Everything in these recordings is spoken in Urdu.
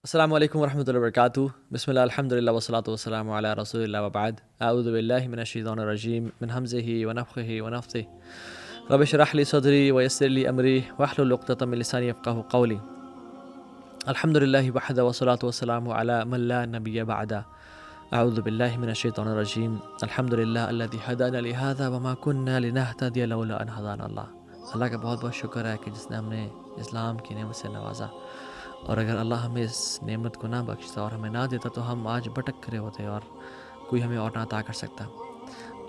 السلام علیکم ورحمۃ اللہ وبرکاتہ. بسم اللہ الحمد للہ والصلاۃ والسلام علی رسول اللہ وبعد. اعوذ باللہ من الشیطان الرجیم من حمزہ ونفخہ ونفثہ رب اشرح لی صدری ویسر لی امری واحلل عقدۃ من لسانی یفقہوا قولی. الحمد للہ وحدہ والصلاۃ والسلام علی من لا نبی بعدہ. اعوذ باللہ من الشیطان الرجیم. الحمد للہ الذی ہدانا لہذا وما کننا لنہتدی لولا ان ہدانا اللہ. اللہ کا بہت بہت شکر ہے کہ جس نے ہمیں اسلام کی نعمت سے نوازا، اور اگر اللہ ہمیں اس نعمت کو نہ بخشتا اور ہمیں نہ دیتا تو ہم آج بھٹک کرے ہوتے اور کوئی ہمیں اور نہ عطا کر سکتا.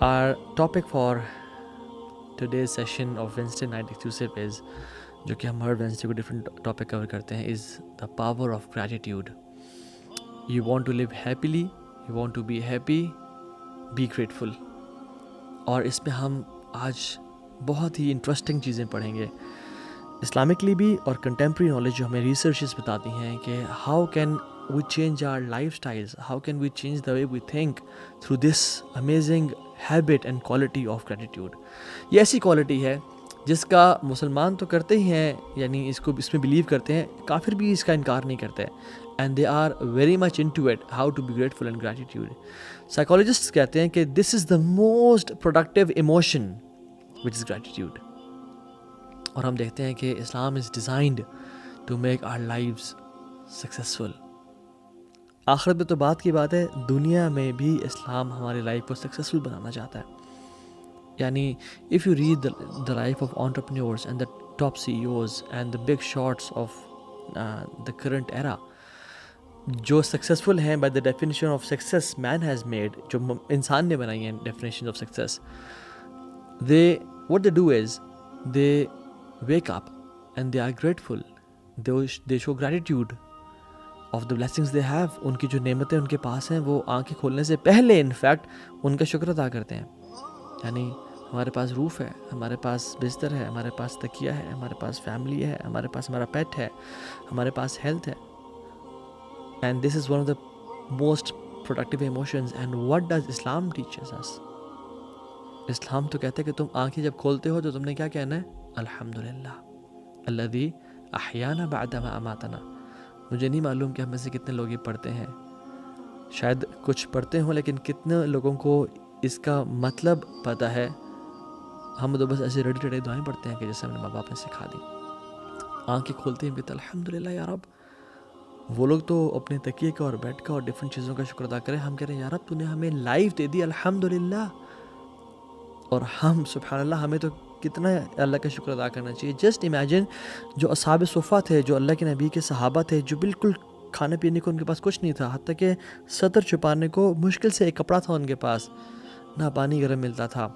Our topic for today's session of Wednesday night exclusive is، جو کہ ہم ہر وینسڈے کو ڈفرینٹ ٹاپک کور کرتے ہیں، is the power of gratitude. You want to live happily, you want to be happy, be grateful. اور اس میں ہم آج بہت ہی انٹرسٹنگ چیزیں پڑھیں گے، اسلامکلی بھی اور کنٹمپری نالج جو ہمیں ریسرچز بتاتی ہیں کہ how can we change our lifestyles, how can we change the way we think through this amazing habit and quality of gratitude. یہ ایسی کوالٹی ہے جس کا مسلمان تو کرتے ہی ہیں، یعنی اس میں بلیو کرتے ہیں، کافر بھی اس کا انکار نہیں کرتے، and they are very much in to it how to be grateful and gratitude. Psychologist کہتے ہیں کہ this is the most productive emotion which is gratitude. اور ہم دیکھتے ہیں کہ Islam is designed to make our lives successful. آخرت میں تو بات کی بات ہے، دنیا میں بھی اسلام ہماری لائف کو سکسیزفل بنانا چاہتا ہے. یعنی if you read the life of entrepreneurs and the top C E Os and the big shots of the current era, جو سکسیزفل ہیں by the definition of success man has made, جو انسان نے بنائی ہیں definition of success, they what they do is they wake up and they are grateful. They show gratitude of the blessings they have. ان کی جو نعمتیں ان کے پاس ہیں وہ آنکھیں کھولنے سے پہلے انفیکٹ ان کا شکر ادا کرتے ہیں. یعنی ہمارے پاس روف ہے، ہمارے پاس بستر ہے، ہمارے پاس تکیہ ہے، ہمارے پاس فیملی ہے، ہمارے پاس ہمارا پیٹ ہے، ہمارے پاس ہیلتھ ہے. and this is one of the most productive emotions. and what does Islam teaches us? اسلام تو کہتا ہے کہ تم آنکھیں جب کھولتے ہو تو تم نے کیا کہنا ہے؟ الحمدللہ الذی احیانا بعد ما اماتنا. مجھے نہیں معلوم کہ ہم میں سے کتنے لوگ یہ پڑھتے ہیں، شاید کچھ پڑھتے ہوں، لیکن کتنے لوگوں کو اس کا مطلب پتہ ہے؟ ہم تو بس ایسے ریڈی ٹیڈی دعائیں پڑھتے ہیں کہ جیسے ہم نے ماں باپ نے سکھا دی. آنکھیں کھولتے ہیں کہتے الحمدللہ یا رب. وہ لوگ تو اپنے تکیے کا اور بیڈ کا اور ڈفرینٹ چیزوں کا شکر ادا کریں، ہم کہہ رہے ہیں یا رب تو نے ہمیں لائف دے دی الحمدللہ. اور ہم سبحان اللہ ہمیں تو کتنا اللہ کا شکر ادا کرنا چاہیے. جسٹ امیجن جو اصحاب صفہ تھے، جو اللہ کے نبی کے صحابہ تھے، جو بالکل کھانے پینے کو ان کے پاس کچھ نہیں تھا، حتیٰ کہ سطر چھپانے کو مشکل سے ایک کپڑا تھا ان کے پاس، نہ پانی گرم ملتا تھا،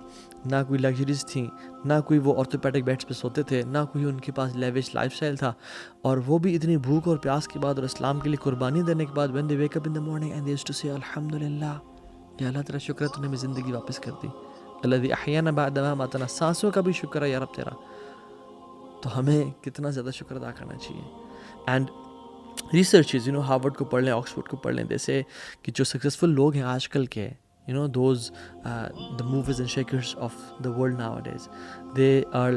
نہ کوئی لگژریز تھیں، نہ کوئی وہ آرتھوپیڈک بیڈس پہ سوتے تھے، نہ کوئی ان کے پاس لیوش لائف اسٹائل تھا. اور وہ بھی اتنی بھوک اور پیاس کے بعد اور اسلام کے لیے قربانی دینے کے بعد when they wake up in the morning and they used to say الحمدللہ، یا اللہ تیرا شکر ہے تو نے ہمیں زندگی واپس کر دی. الذی احیانا بعد ما اماتنا، سانسوں کا بھی شکر ہے یا رب تیرا. تو ہمیں کتنا زیادہ شکر ادا کرنا چاہیے. اینڈ ریسرچز ہارورڈ کو پڑھ لیں، آکسفورڈ کو پڑھ لیں، جیسے کہ جو سکسیزفل لوگ ہیں آج کل کے، those the movers and shakers of the world nowadays, they are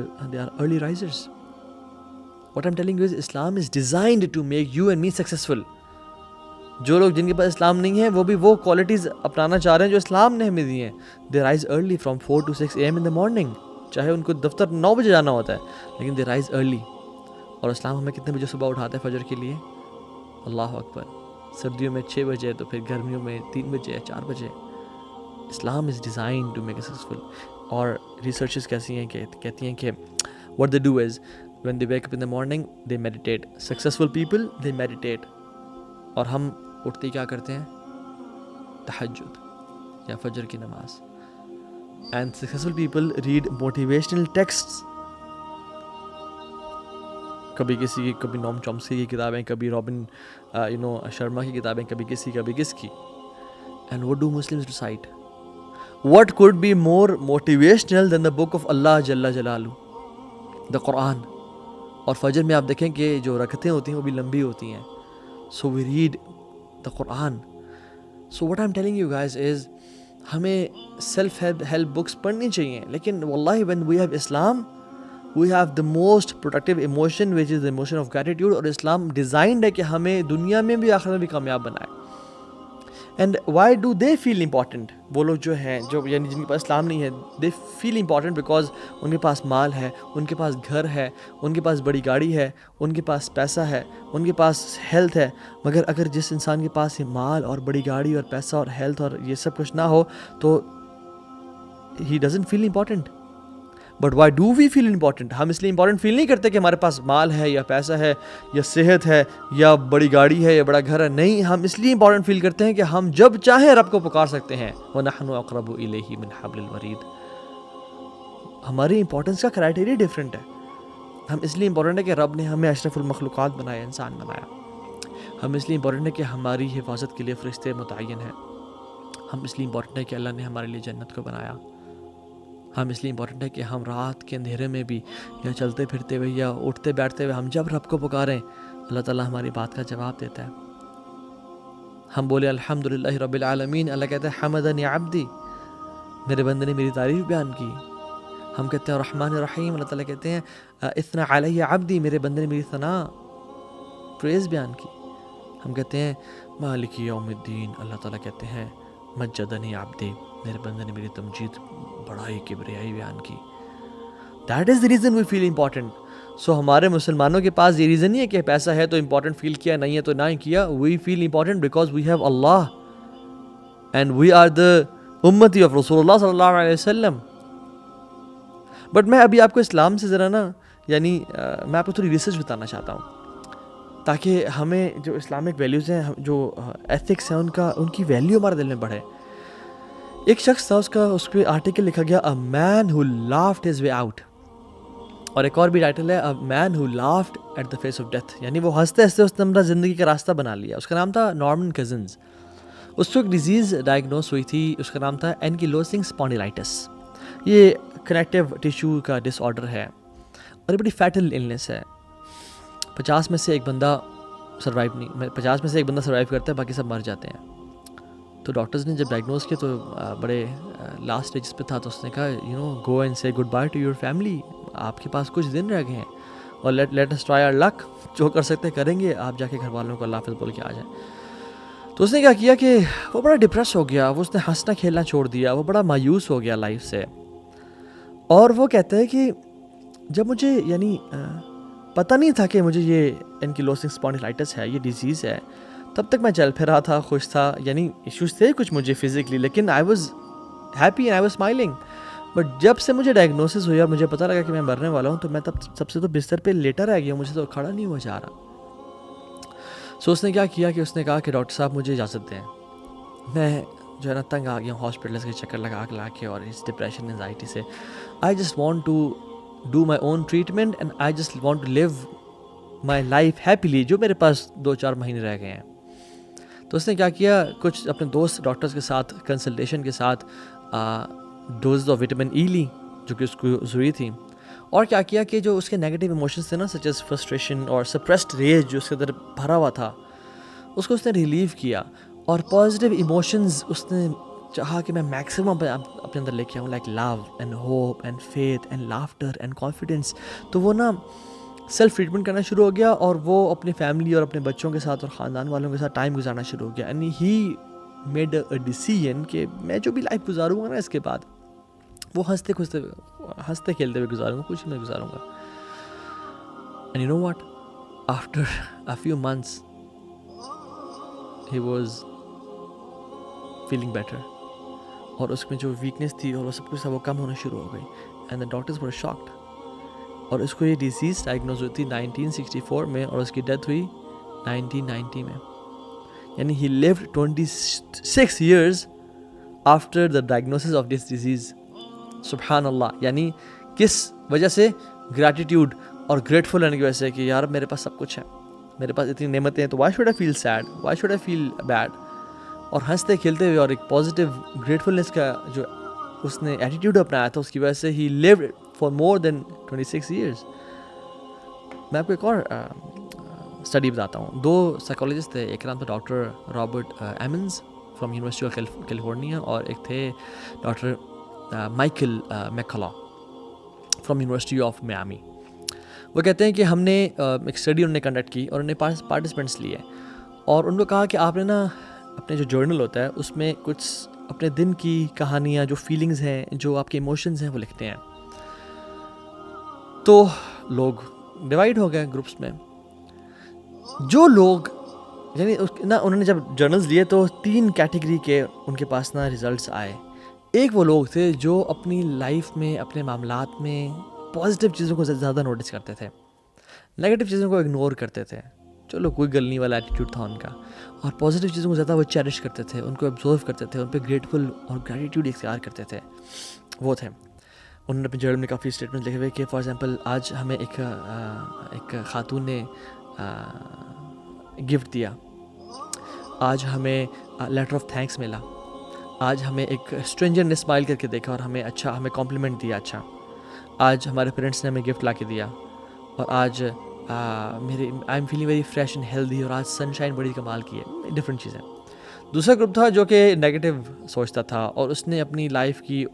early risers. What I'm telling you is Islam is designed to make you and me successful. جو لوگ جن کے پاس اسلام نہیں ہے وہ بھی وہ کوالٹیز اپنانا چاہ رہے ہیں جو اسلام نے ہمیں دی ہیں. دے rise early from 4 to 6 AM in the morning. چاہے ان کو دفتر 9 بجے جانا ہوتا ہے، لیکن دے رائز ارلی. اور اسلام ہمیں کتنے بجے صبح اٹھاتا ہے فجر کے لیے؟ اللہ اکبر. سردیوں میں 6 بجے، تو پھر گرمیوں میں 3 بجے 4 بجے. Islam is design to make a successful. اور ریسرچز کیسی ہیں کہ کہتی ہیں کہ what they do is when they wake up in the morning they meditate. Successful people they meditate. اور ہم اٹھتے کیا کرتے ہیں؟ تہجد یا فجر کی نماز. And successful people read motivational texts. کبھی کسی کی، کبھی نوم چومسکی کی کتابیں، کبھی رابن شرما کی کتابیں، کبھی کسی، کبھی کس کی. And what do Muslims recite? What could be more motivational than the book of Allah جل جلالہ، the قرآن. اور فجر میں آپ دیکھیں کہ جو رکعتیں ہوتی ہیں وہ بھی لمبی ہوتی ہیں. So we read the Quran. So what I'm telling you guys is ہمیں سیلف ہیلپ بکس پڑھنی چاہیے، لیکن واللہ when we have Islam we have the most productive emotion which is the emotion of gratitude. اور اسلام ڈیزائنڈ ہے کہ ہمیں دنیا میں بھی آخرت میں بھی کامیاب بنائے. And why do they feel important? وہ لوگ جو ہیں جو یعنی جن کے پاس اسلام نہیں ہے, دے فیل امپورٹنٹ بیکاز ان کے پاس مال ہے, ان کے پاس گھر ہے, ان کے پاس بڑی گاڑی ہے, ان کے پاس پیسہ ہے, ان کے پاس ہیلتھ ہے. مگر اگر جس انسان کے پاس یہ مال اور بڑی گاڑی اور پیسہ اور ہیلتھ اور یہ سب کچھ نہ ہو تو ہی doesn't feel important. But why do we feel important? ہم اس لیے امپورٹنٹ فیل نہیں کرتے کہ ہمارے پاس مال ہے یا پیسہ ہے یا صحت ہے یا بڑی گاڑی ہے یا بڑا گھر ہے. نہیں, ہم اس لیے امپورٹنٹ فیل کرتے ہیں کہ ہم جب چاہیں رب کو پکار سکتے ہیں. وَنَحْنُ أَقْرَبُ إِلَيْهِ مِنْ حَبْلِ الْوَرِيدِ. ہماری امپورٹنس کا کرائٹیریا ڈفرینٹ ہے. ہم اس لیے امپورٹنٹ ہے کہ رب نے ہمیں اشرف المخلوقات بنایا, انسان بنایا. ہم اس لیے امپورٹنٹ ہے کہ ہماری حفاظت کے لیے فرشتے متعین ہیں. ہم اس لیے امپورٹنٹ ہے کہ اللہ نے ہمارے لیے جنت کو بنایا. ہم اس لیے امپورٹنٹ ہے کہ ہم رات کے اندھیرے میں بھی یا چلتے پھرتے ہوئے یا اٹھتے بیٹھتے ہوئے ہم جب رب کو پکاریں اللہ تعالیٰ ہماری بات کا جواب دیتا ہے. ہم بولے الحمدللہ رب العالمین, اللہ کہتا ہے حمدنی عبدی, میرے بندے نے میری تعریف بیان کی. ہم کہتے ہیں الرحمن الرحیم, اللہ تعالیٰ کہتے ہیں اثنى علی عبدی, میرے بندے نے میری ثنا پریز بیان کی. ہم کہتے ہیں مالک یوم الدین, اللہ تعالیٰ کہتے ہیں مجدنی عبدی, میرے بندے نے میری تمجید بڑائی کبریائی بیان کی. That is the reason we feel important. So ہمارے مسلمانوں کے پاس یہ ریزن نہیں ہے کہ پیسہ ہے تو امپورٹنٹ فیل کیا, نہیں ہے تو نہ ہی کیا. We feel important because we have Allah and we are the امتی آف رسول اللہ صلی اللہ علیہ وسلم. بٹ میں ابھی آپ کو اسلام سے ذرا نا یعنی میں آپ کو تھوڑی ریسرچ بتانا چاہتا ہوں تاکہ ہمیں جو اسلامک ویلیوز ہیں, جو ایتھکس ہیں, ان کی ویلیو ہمارے دل میں بڑھے. ایک شخص تھا, اس پہ آرٹیکل لکھا گیا A man who laughed his way out, اور ایک اور بھی ٹائٹل ہے A man who laughed at the face of death, یعنی وہ ہنستے ہنستے اس نے اپنا زندگی کا راستہ بنا لیا. اس کا نام تھا نارمن کزنز. اس کو ایک ڈیزیز ڈائگنوز ہوئی تھی, اس کا نام تھا اینکیلوسنگ اسپونڈیلائٹس. یہ کنیکٹیو ٹیشو کا ڈس آرڈر ہے اور یہ بڑی فیٹل النس ہے. 50 میں سے ایک بندہ سروائیو کرتا ہے, باقی سب مر جاتے ہیں. تو ڈاکٹرز نے جب ڈائگنوز کیا تو بڑے لاسٹ اسٹیجز پہ تھا, تو اس نے کہا گو اینڈ سے good by two your family, آپ کے پاس کچھ دن رہ گئے ہیں اور لیٹ اس ٹرائی آور لک, جو کر سکتے کریں گے, آپ جا کے گھر والوں کو اللہ حافظ بول کے آ جائیں. تو اس نے کیا کیا کہ وہ بڑا ڈپریس ہو گیا, اس نے ہنسنا کھیلنا چھوڑ دیا, وہ بڑا مایوس ہو گیا لائف سے. اور وہ کہتا ہے کہ جب مجھے یعنی پتہ نہیں تھا کہ مجھے یہ اینکیلوسنگ اسپونڈیلائٹس ہے, یہ ڈیزیز ہے, تب تک میں چل پھر رہا تھا, خوش تھا, یعنی ایشوز تھے کچھ مجھے فزیکلی, لیکن I was happy and I was smiling. But جب سے مجھے ڈائگنوسس ہوئی اور مجھے پتہ لگا کہ میں مرنے والا ہوں, تو میں تب سب سے تو بستر پہ لیٹا رہ گیا, مجھے تو کھڑا نہیں ہوا جا رہا. سو اس نے کیا کیا کہ اس نے کہا کہ ڈاکٹر صاحب مجھے اجازت دیں, میں جو ہے نا تنگ آ گیا ہوں ہاسپٹلس کے چکر لگا کے اور اس ڈپریشن انزائٹی سے. I just want to do my own treatment and I just want to live my life happily, جو میرے پاس 2-4 مہینے رہ گئے ہیں. تو اس نے کیا کیا, کچھ اپنے دوست ڈاکٹرز کے ساتھ کنسلٹیشن کے ساتھ ڈوز آف وٹامن ای لی, جو کہ اس کو ضروری تھی. اور کیا کیا کہ جو اس کے نیگیٹو ایموشنز تھے نا, سچ ایز فرسٹریشن اور سپریسڈ ریج جو اس کے اندر بھرا ہوا تھا, اس کو اس نے ریلیو کیا. اور پازیٹیو ایموشنز اس نے چاہا کہ میں میکسیمم اپنے اندر لے کے آؤں, like love and hope and faith and laughter and confidence. تو وہ نا سیلف ٹریٹمنٹ کرنا شروع ہو گیا, اور وہ اپنی فیملی اور اپنے بچوں کے ساتھ اور خاندان والوں کے ساتھ ٹائم گزارنا شروع ہو گیا. And he made a decision کہ میں جو بھی لائف گزاروں گا نا اس کے بعد, وہ ہنستے کھیلتے ہوئے گزاروں گا, کچھ میں گزاروں گا. And you know what, after a few months he was feeling better, اور اس میں جو ویکنیس تھی اور وہ سب کچھ تھا وہ کم ہونا شروع ہو گئی. And the doctors were shocked. اور اس کو یہ ڈیزیز ڈائگنوز ہوئی تھی 1964 میں, اور اس کی ڈیتھ ہوئی 1990 میں. یعنی he lived 26 years after the diagnosis of this disease. سبحان اللہ. یعنی کس وجہ سے؟ گریٹیٹیوڈ اور گریٹفل رہنے کی وجہ سے کہ یار میرے پاس سب کچھ ہے, میرے پاس اتنی نعمتیں ہیں, تو why should I feel sad, why should I feel bad. اور ہنستے کھیلتے ہوئے اور ایک پازیٹیو گریٹفلنس کا جو اس نے ایٹیٹیوڈ اپنایا تھا, اس کی وجہ سے he lived for more than 26 years. میں آپ کو ایک اور اسٹڈی بتاتا ہوں. 2 سائیکالوجسٹ تھے, ایک نام تھا doctor Robert Emmons from University of California, اور ایک تھے doctor Michael McCullough. From University of Miami. وہ کہتے ہیں کہ ہم نے ایک اسٹڈی انہوں نے کنڈکٹ کی اور انہوں نے پارٹیسپینٹس لیے اور ان کو کہا کہ آپ نے نا اپنے جو جرنل ہوتا ہے اس میں کچھ اپنے دن کی کہانیاں، جو فیلنگز ہیں، جو آپ کے ایموشنز ہیں وہ لکھتے ہیں. تو لوگ ڈیوائڈ ہو گئے گروپس میں. جو لوگ یعنی نا انہوں نے جب جرنلز لیے تو 3 کیٹیگری کے ان کے پاس نا ریزلٹس آئے. ایک وہ لوگ تھے جو اپنی لائف میں، اپنے معاملات میں پازیٹیو چیزوں کو زیادہ نوٹس کرتے تھے، نیگیٹو چیزوں کو اگنور کرتے تھے. چلو کوئی گل نہیں والا ایٹیٹیوڈ تھا ان کا. اور پازیٹیو چیزوں کو زیادہ وہ چیریش کرتے تھے، ان کو ابزرو کرتے تھے، ان پہ گریٹفل اور گریٹیوڈ اختیار کرتے تھے. وہ تھے. انہوں نے اپنے جرنل میں کافی اسٹیٹمنٹ لکھے ہوئے کہ فار ایگزامپل آج ہمیں ایک خاتون نے گفٹ دیا، آج ہمیں لیٹر آف تھینکس ملا، آج ہمیں ایک اسٹرینجر نے اسمائل کر کے دیکھا اور ہمیں کمپلیمنٹ دیا. اچھا آج ہمارے پیرنٹس نے ہمیں گفٹ لا کے دیا، اور آج I am feeling very fresh and healthy, اور آج سن شائن بڑی کمال کی ہے. ڈفرینٹ چیزیں. دوسرا گروپ تھا جو کہ نیگیٹو سوچتا تھا اور اس نے اپنی لائف کی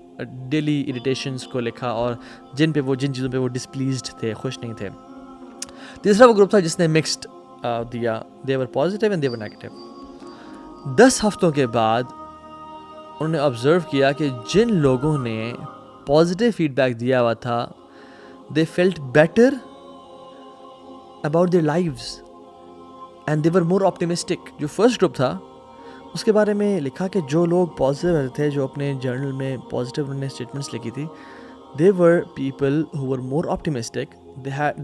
ڈیلی اریٹیشنس کو لکھا اور جن چیزوں پہ وہ ڈسپلیزڈ تھے، خوش نہیں تھے. تیسرا وہ گروپ تھا جس نے مکسڈ دیا، they were positive and they were negative. 10 ہفتوں کے بعد انہوں نے آبزرو کیا کہ جن لوگوں نے پازیٹیو فیڈ بیک دیا ہوا تھا they felt better about their lives and they were more optimistic. جو فرسٹ گروپ تھا اس کے بارے میں لکھا کہ جو لوگ پازیٹیو رہتے تھے، جو اپنے جرنل میں پازیٹیو انہوں نے اسٹیٹمنٹس لکھی تھی، they were people who were more optimistic,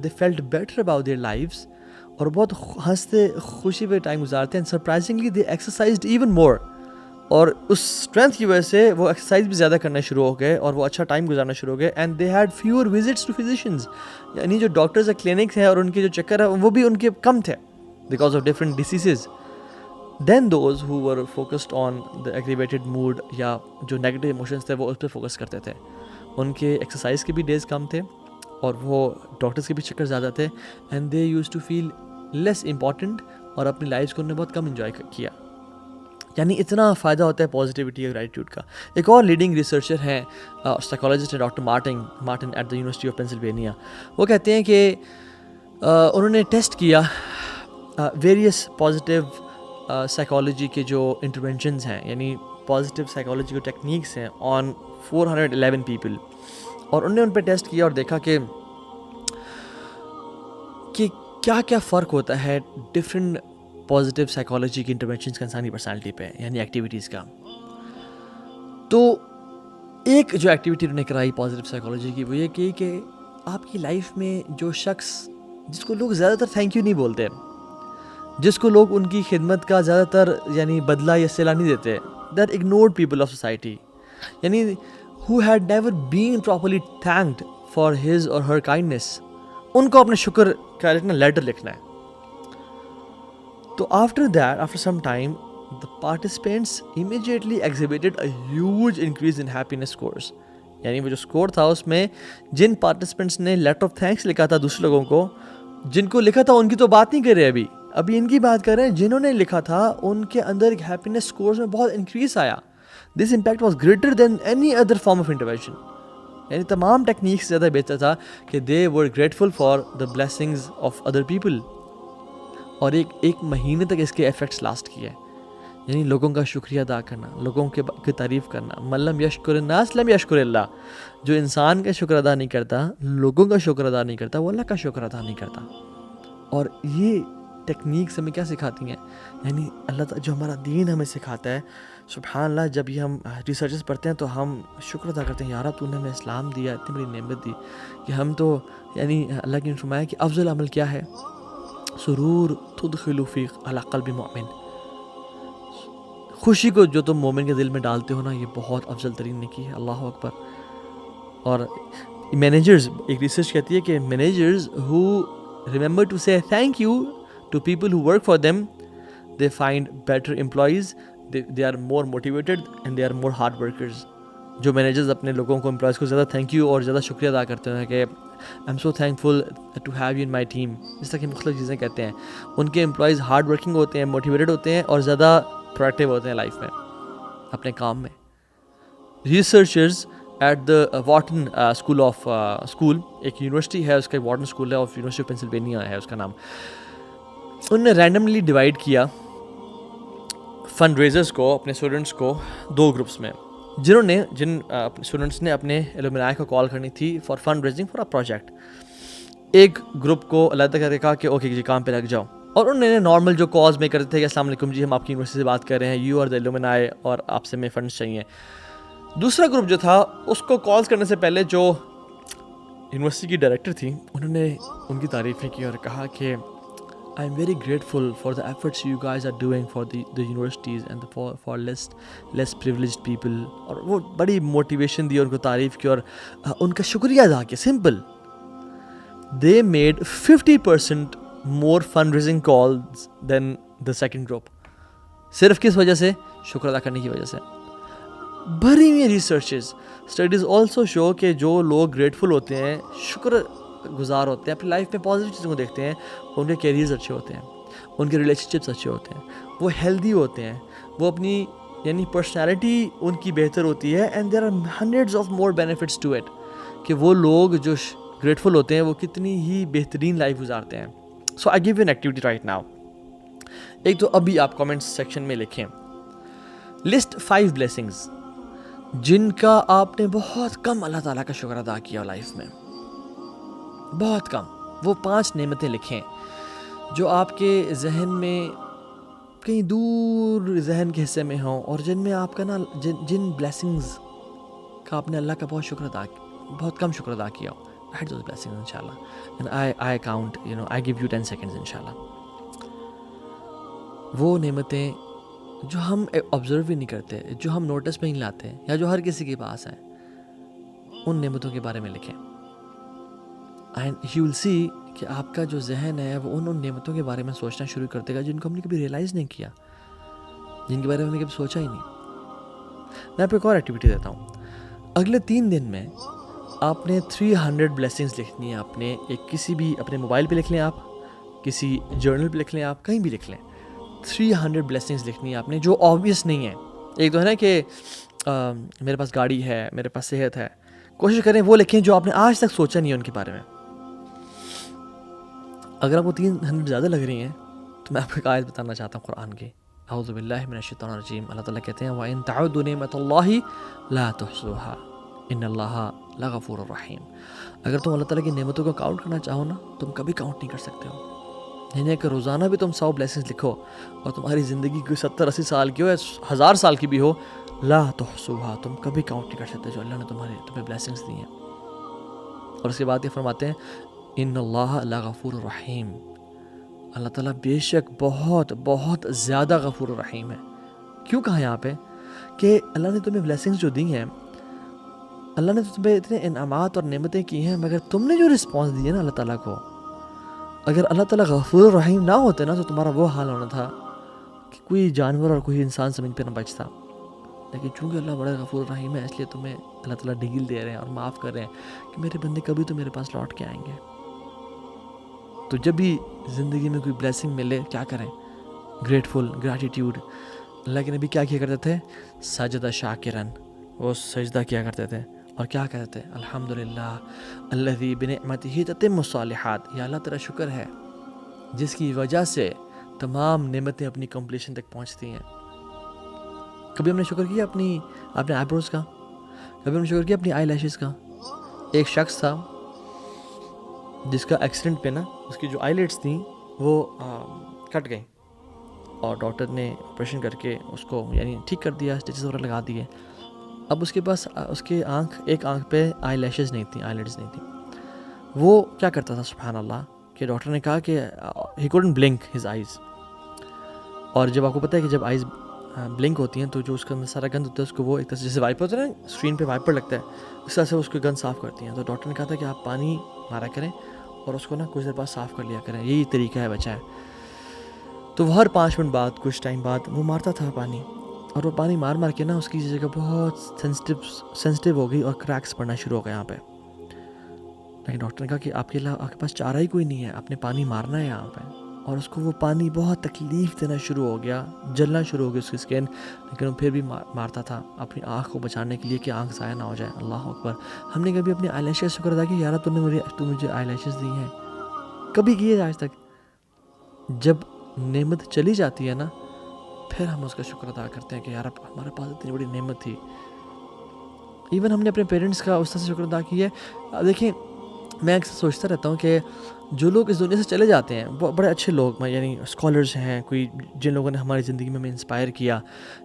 they felt better about their lives, اور بہت ہنستے خوشی پہ ٹائم گزارتے ہیں. Surprisingly they exercised even more, اور اس اسٹرینتھ کی وجہ سے وہ ایکسرسائز بھی زیادہ کرنا شروع ہو گئے اور وہ اچھا ٹائم گزارنا شروع ہو گئے. And they had fewer visits to physicians, یعنی جو ڈاکٹرز یا کلینکس ہیں اور ان کے جو چکر ہے وہ بھی ان کے کم تھے because of different diseases. Then those who were focused on the aggravated mood, یا جو نیگیٹو ایموشنس تھے وہ اس پہ فوکس کرتے تھے. ان کے ایکسرسائز کے بھی ڈیز کم تھے اور وہ ڈاکٹرز کے بھی چکر زیادہ تھے. And they used to feel less important, اور اپنی لائف کو انہوں نے بہت کم انجوائے کیا. یعنی اتنا فائدہ ہوتا ہے پازیٹیوٹی اور گریٹیوڈ کا. ایک اور لیڈنگ ریسرچر ہیں، سائیکالوجسٹ ہیں، doctor Martin at the university of Pennsylvania. وہ کہتے ہیں کہ انہوں نے ٹیسٹ کیا ویریس پازیٹیو سائیکالوجی کے جو انٹرونشنز ہیں، یعنی پازیٹیو سائیکالوجی کے ٹیکنیکس ہیں آن 411 پیپل، اور انہوں نے ان پہ ٹیسٹ کیا اور دیکھا کہ کیا کیا فرق ہوتا ہے ڈفرینٹ پازیٹیو سائیکالوجی کی انٹرونشنز کا انسانی پرسنالٹی پہ، یعنی ایکٹیویٹیز کا. تو ایک جو ایکٹیویٹی انہوں نے کرائی پازیٹیو سائیکالوجی کی وہ یہ کہ آپ کی لائف میں جو شخص جس کو لوگ زیادہ تر تھینک یو نہیں بولتے، جس کو لوگ ان کی خدمت کا زیادہ تر یعنی بدلہ یا صلہ نہیں دیتے، they are ignored people of society, یعنی who had never been properly thanked for his or her kindness, ان کو اپنے شکر کا لیٹر لکھنا ہے. تو after some time the participants immediately exhibited a huge increase in happiness scores. یعنی وہ جو اسکور تھا اس میں جن پارٹیسپینٹس نے لیٹر آف تھینکس لکھا تھا دوسرے لوگوں کو، جن کو لکھا تھا ان کی تو بات نہیں کر رہے ابھی ان کی بات کر رہے ہیں، جنہوں نے لکھا تھا ان کے اندر ایک ہیپینس اسکورس میں بہت انکریز آیا. This impact was greater than any other form of intervention. یعنی تمام ٹیکنیک سے زیادہ بہتر تھا کہ they were grateful for the blessings of other people. اور ایک مہینے تک اس کے ایفیکٹس لاسٹ کیے. یعنی لوگوں کا شکریہ ادا کرنا، لوگوں کی تعریف کرنا. من لم یشکر الناس لم یشکر اللہ. جو انسان کا شکر ادا نہیں کرتا، لوگوں کا شکر ادا نہیں کرتا، وہ اللہ کا شکر ادا نہیں کرتا. اور یہ ٹیکنیکس ہمیں کیا سکھاتی ہیں؟ یعنی اللہ تعالیٰ جو ہمارا دین ہمیں سکھاتا ہے، سبحان اللہ، جب یہ ہم ریسرچز پڑھتے ہیں تو ہم شکر ادا کرتے ہیں، یار تو نے ہمیں اسلام دیا، اتنی بڑی نعمت دی کہ ہم تو یعنی اللہ کی نے فرمایا کہ افضل عمل کیا ہے؟ سرور تدخل فی علی قلب مؤمن. خوشی کو جو تم مومن کے دل میں ڈالتے ہو نا، یہ بہت افضل ترین نیکی ہے. اللہ اکبر. اور مینیجرز، ایک ریسرچ کہتی ہے کہ managers who remember to say thank you to people who work for them, they find better employees, they are more motivated and they are more hard workers. جو مینیجرز اپنے لوگوں کو، امپلائیز کو زیادہ تھینک یو اور زیادہ شکریہ ادا کرتے ہیں کہ I am so thankful to have you in my team, اس طرح کی مختلف چیزیں کہتے ہیں، ان کے امپلائیز ہارڈ ورکنگ ہوتے ہیں، موٹیویٹیڈ ہوتے ہیں اور زیادہ پروڈکٹیو ہوتے ہیں لائف میں، اپنے کام میں. Researchers at the Wharton school ایک یونیورسٹی ہے اس کا, وارٹن اسکول ہے آف یونیورسٹی آف پینسلوینیا ہے اس کا نام. ان نے رینڈملی ڈیوائڈ کیا فنڈ ریزرز کو اپنے اسٹوڈنٹس کو 2 گروپس میں, جن اسٹوڈنٹس نے اپنے الومنائی کو کال کرنی تھی for fund raising for a project. ایک گروپ کو علیحدہ کر کے کہا کہ اوکے جی کام پہ لگ جاؤ, اور انہوں نے نارمل جو کالز میں کرتے تھے کہ السلام علیکم جی ہم آپ کی یونیورسٹی سے بات کر رہے ہیں, یو آر دا الومنائی اور آپ سے ہمیں فنڈس چاہیے. دوسرا گروپ جو تھا اس کو کالز کرنے سے پہلے جو یونیورسٹی کی ڈائریکٹر تھی انہوں نے ان کی تعریفیں کی اور کہا کہ I am very grateful for the efforts you guys are doing for the universities and for less privileged people. اور وہ بڑی موٹیویشن دی, ان کو تعریف کی اور ان کا شکریہ ادا کیا. Simple, they made 50% more fundraising calls than the second group. صرف کس وجہ سے؟ شکر ادا کرنے کی وجہ سے. بھری ہوئی ریسرچز اسٹڈیز آلسو شو کہ جو لوگ گریٹفل ہوتے ہیں, شکر گزار ہوتے ہیں, اپنی لائف میں پازیٹیو چیزوں کو دیکھتے ہیں, ان کے کیریئرز اچھے ہوتے ہیں, ان کے ریلیشن شپس اچھے ہوتے ہیں, وہ ہیلدی ہوتے ہیں, وہ اپنی یعنی پرسنالٹی ان کی بہتر ہوتی ہے. And there are hundreds of more benefits to it, کہ وہ لوگ جو گریٹفل ہوتے ہیں وہ کتنی ہی بہترین لائف گزارتے ہیں. So I give you an activity right now. ایک تو ابھی آپ کامنٹس سیکشن میں لکھیں لسٹ 5 بلیسنگز جن کا آپ نے بہت کم اللہ تعالیٰ کا شکر ادا کیا لائف میں, بہت کم. وہ 5 نعمتیں لکھیں جو آپ کے ذہن میں کہیں دور ذہن کے حصے میں ہوں, اور جن میں آپ کا نا جن بلیسنگز کا آپ نے اللہ کا بہت کم شکر ادا کیا ہو. Write those blessings inshallah, and I count, I give you 10 seconds inshallah. وہ نعمتیں جو ہم آبزرو بھی نہیں کرتے, جو ہم نوٹس میں نہیں لاتے, یا جو ہر کسی کے پاس ہیں, ان نعمتوں کے بارے میں لکھیں. اینڈ یو ول سی کہ آپ کا جو ذہن ہے وہ ان نعمتوں کے بارے میں سوچنا شروع کر دے گا جن کو ہم نے کبھی ریئلائز نہیں کیا, جن کے بارے میں ہم نے کبھی سوچا ہی نہیں. میں آپ کو ایک اور ایکٹیویٹی دیتا ہوں. اگلے 3 دن میں آپ نے 300 بلیسنگز لکھنی ہے. آپ نے کسی بھی اپنے موبائل پہ لکھ لیں, آپ کسی جرنل پہ لکھ لیں, آپ کہیں بھی لکھ لیں. 300 بلیسنگز لکھنی ہے آپ نے جو آبویس نہیں ہے. ایک تو ہے نا کہ میرے پاس گاڑی ہے, میرے پاس صحت ہے. کوشش کریں وہ لکھیں جو آپ نے آج تک سوچا نہیں ہے ان کے بارے میں. اگر آپ کو 300 زیادہ لگ رہی ہیں تو میں آپ کو ایک آیت بتانا چاہتا ہوں قرآن کی. اعوذ باللہ من الشیطان الرجیم. اللہ تعالیٰ کہتے ہیں وَإِن تَعُدُّوا نِعْمَتَ اللَّهِ لَا تُحْصُوهَا إِنَّ اللَّهَ لَغَفُورٌ رَحِيمٌ. اگر تم اللہ تعالیٰ کی نعمتوں کو کاؤنٹ کرنا چاہو نا, تم کبھی کاؤنٹ نہیں کر سکتے ہو. یعنی کہ روزانہ بھی تم 100 بلیسنگز لکھو اور تمہاری زندگی کوئی 70-80 سال کی ہو یا 1000 سال کی بھی ہو, لا تحصوها, تم کبھی کاؤنٹ نہیں کر سکتے جو اللہ نے تمہیں بلیسنگز دی ہیں. اور اس کے بعد یہ فرماتے ہیں ان اللہ لغفور رحیم, اللہ تعالیٰ بے شک بہت بہت زیادہ غفور الرحیم ہے. کیوں کہا یہاں پہ کہ اللہ نے تمہیں بلیسنگز جو دی ہیں, اللہ نے تمہیں اتنے انعامات اور نعمتیں کی ہیں, مگر تم نے جو رسپانس دی ہے نا اللہ تعالیٰ کو, اگر اللہ تعالیٰ غفور الرحیم نہ ہوتے نا تو تمہارا وہ حال ہونا تھا کہ کوئی جانور اور کوئی انسان زمین پہ نہ بچتا. لیکن چونکہ اللہ بڑا غفور الرحیم ہے, اس لیے تمہیں اللہ تعالیٰ ڈیل دے رہے ہیں اور معاف کر رہے ہیں کہ میرے بندے کبھی تو میرے پاس لوٹ کے آئیں گے. تو جب بھی زندگی میں کوئی بلیسنگ ملے کیا کریں؟ Grateful, gratitude. اللہ کے نبی کیا کرتے تھے؟ سجدہ شاکرن, وہ سجدہ کیا کرتے تھے اور کیا کہتے تھے؟ الحمدللہ الذی بنعمتہ تتم الصالحات. یا اللہ تیرا شکر ہے جس کی وجہ سے تمام نعمتیں اپنی کمپلیشن تک پہنچتی ہیں. کبھی ہم نے شکر کیا اپنے آئی بروز کا؟ کبھی ہم نے شکر کیا اپنی آئی لیشز کا؟ ایک شخص تھا جس کا ایکسیڈنٹ پہ نا اس کی جو آئی لیڈس تھیں وہ کٹ گئیں, اور ڈاکٹر نے آپریشن کر کے اس کو یعنی ٹھیک کر دیا, اسٹیچز وغیرہ لگا دیے. اب اس کے پاس اس کے ایک آنکھ پہ آئی لیشز نہیں تھیں, آئی لیڈس نہیں تھیں. وہ کیا کرتا تھا سبحان اللہ کہ ڈاکٹر نے کہا کہ he couldn't blink his eyes. اور جب آپ کو پتہ ہے کہ جب آئیز بلنک ہوتی ہیں تو جو اس کا اندر سارا گند ہوتا ہے اس کو وہ ایک طرح سے جیسے وائپر ہوتا ہے نا, اسکرین پہ وائپر لگتا ہے, اس طرح سے اس کو گند صاف کرتی ہیں. تو ڈاکٹر نے کہا تھا کہ آپ پانی مارا کریں اور اس کو نا کچھ دیر بعد صاف کر لیا کریں, یہی طریقہ ہے بچہ ہے. تو وہ ہر 5 منٹ بعد کچھ ٹائم بعد وہ مارتا تھا پانی, اور وہ پانی مار کے نا اس کی جگہ بہت سینسٹیو ہو گئی اور کریکس پڑنا شروع ہو گئے یہاں پہ. لیکن ڈاکٹر نے کہا کہ آپ کے پاس چارہ ہی کوئی نہیں ہے, آپ نے پانی مارنا ہے یہاں پہ. اور اس کو وہ پانی بہت تکلیف دینا شروع ہو گیا, جلنا شروع ہو گیا اس کی اسکن, لیکن وہ پھر بھی مارتا تھا اپنی آنکھ کو بچانے کے لیے کہ آنکھ ضائع نہ ہو جائے. اللہ اکبر. ہم نے کبھی اپنی آئی لیشز شکر ادا کیا, یار تو مجھے آئی لیشز دی ہیں؟ کبھی کی ہے آج تک؟ جب نعمت چلی جاتی ہے نا, پھر ہم اس کا شکر ادا کرتے ہیں کہ یار ہمارے پاس اتنی بڑی نعمت تھی. ایون ہم نے اپنے پیرنٹس کا اس طرح سے شکر ادا کیا ہے. دیکھیں, میں اکثر سوچتا رہتا ہوں کہ جو لوگ اس دنیا سے چلے جاتے ہیں وہ بڑے اچھے لوگ, یعنی اسکالرز ہیں, کوئی جن لوگوں نے ہماری زندگی میں ہمیں انسپائر کیا,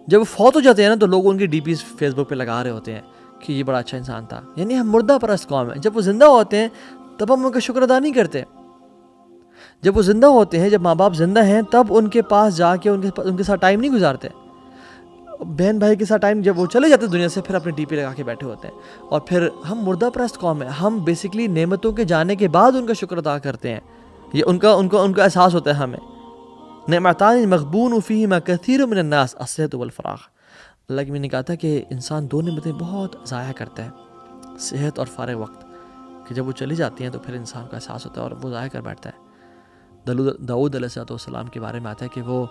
جب وہ فوت ہو جاتے ہیں نا تو لوگ ان کی ڈی پیز فیس بک پہ لگا رہے ہوتے ہیں کہ یہ بڑا اچھا انسان تھا. یعنی ہم مردہ پرست قوم ہیں. جب وہ زندہ ہوتے ہیں تب ہم ان کا شکر ادا نہیں کرتے. جب وہ زندہ ہوتے ہیں, جب ماں باپ زندہ ہیں, تب ان کے پاس جا کے ان کے ساتھ ٹائم نہیں گزارتے. بہن بھائی کے ساتھ ٹائم, جب وہ چلے جاتے ہیں دنیا سے, پھر اپنے ڈی پی لگا کے بیٹھے ہوتے ہیں. اور پھر ہم مردہ پرست قوم ہیں. ہم بیسکلی نعمتوں کے جانے کے بعد ان کا شکر ادا کرتے ہیں. یہ ان کا احساس ہوتا ہے ہمیں. نعمتان مغبون فیہما کثیر من الناس الصحۃ والفراغ. اللہ کی میں نے کہا تھا کہ انسان دو نعمتیں بہت ضائع کرتا ہے, صحت اور فارغ وقت, کہ جب وہ چلی جاتی ہیں تو پھر انسان کا احساس ہوتا ہے اور وہ ضائع کر بیٹھتا ہے. داؤد علیہ السلام کے بارے میں آتا ہے کہ وہ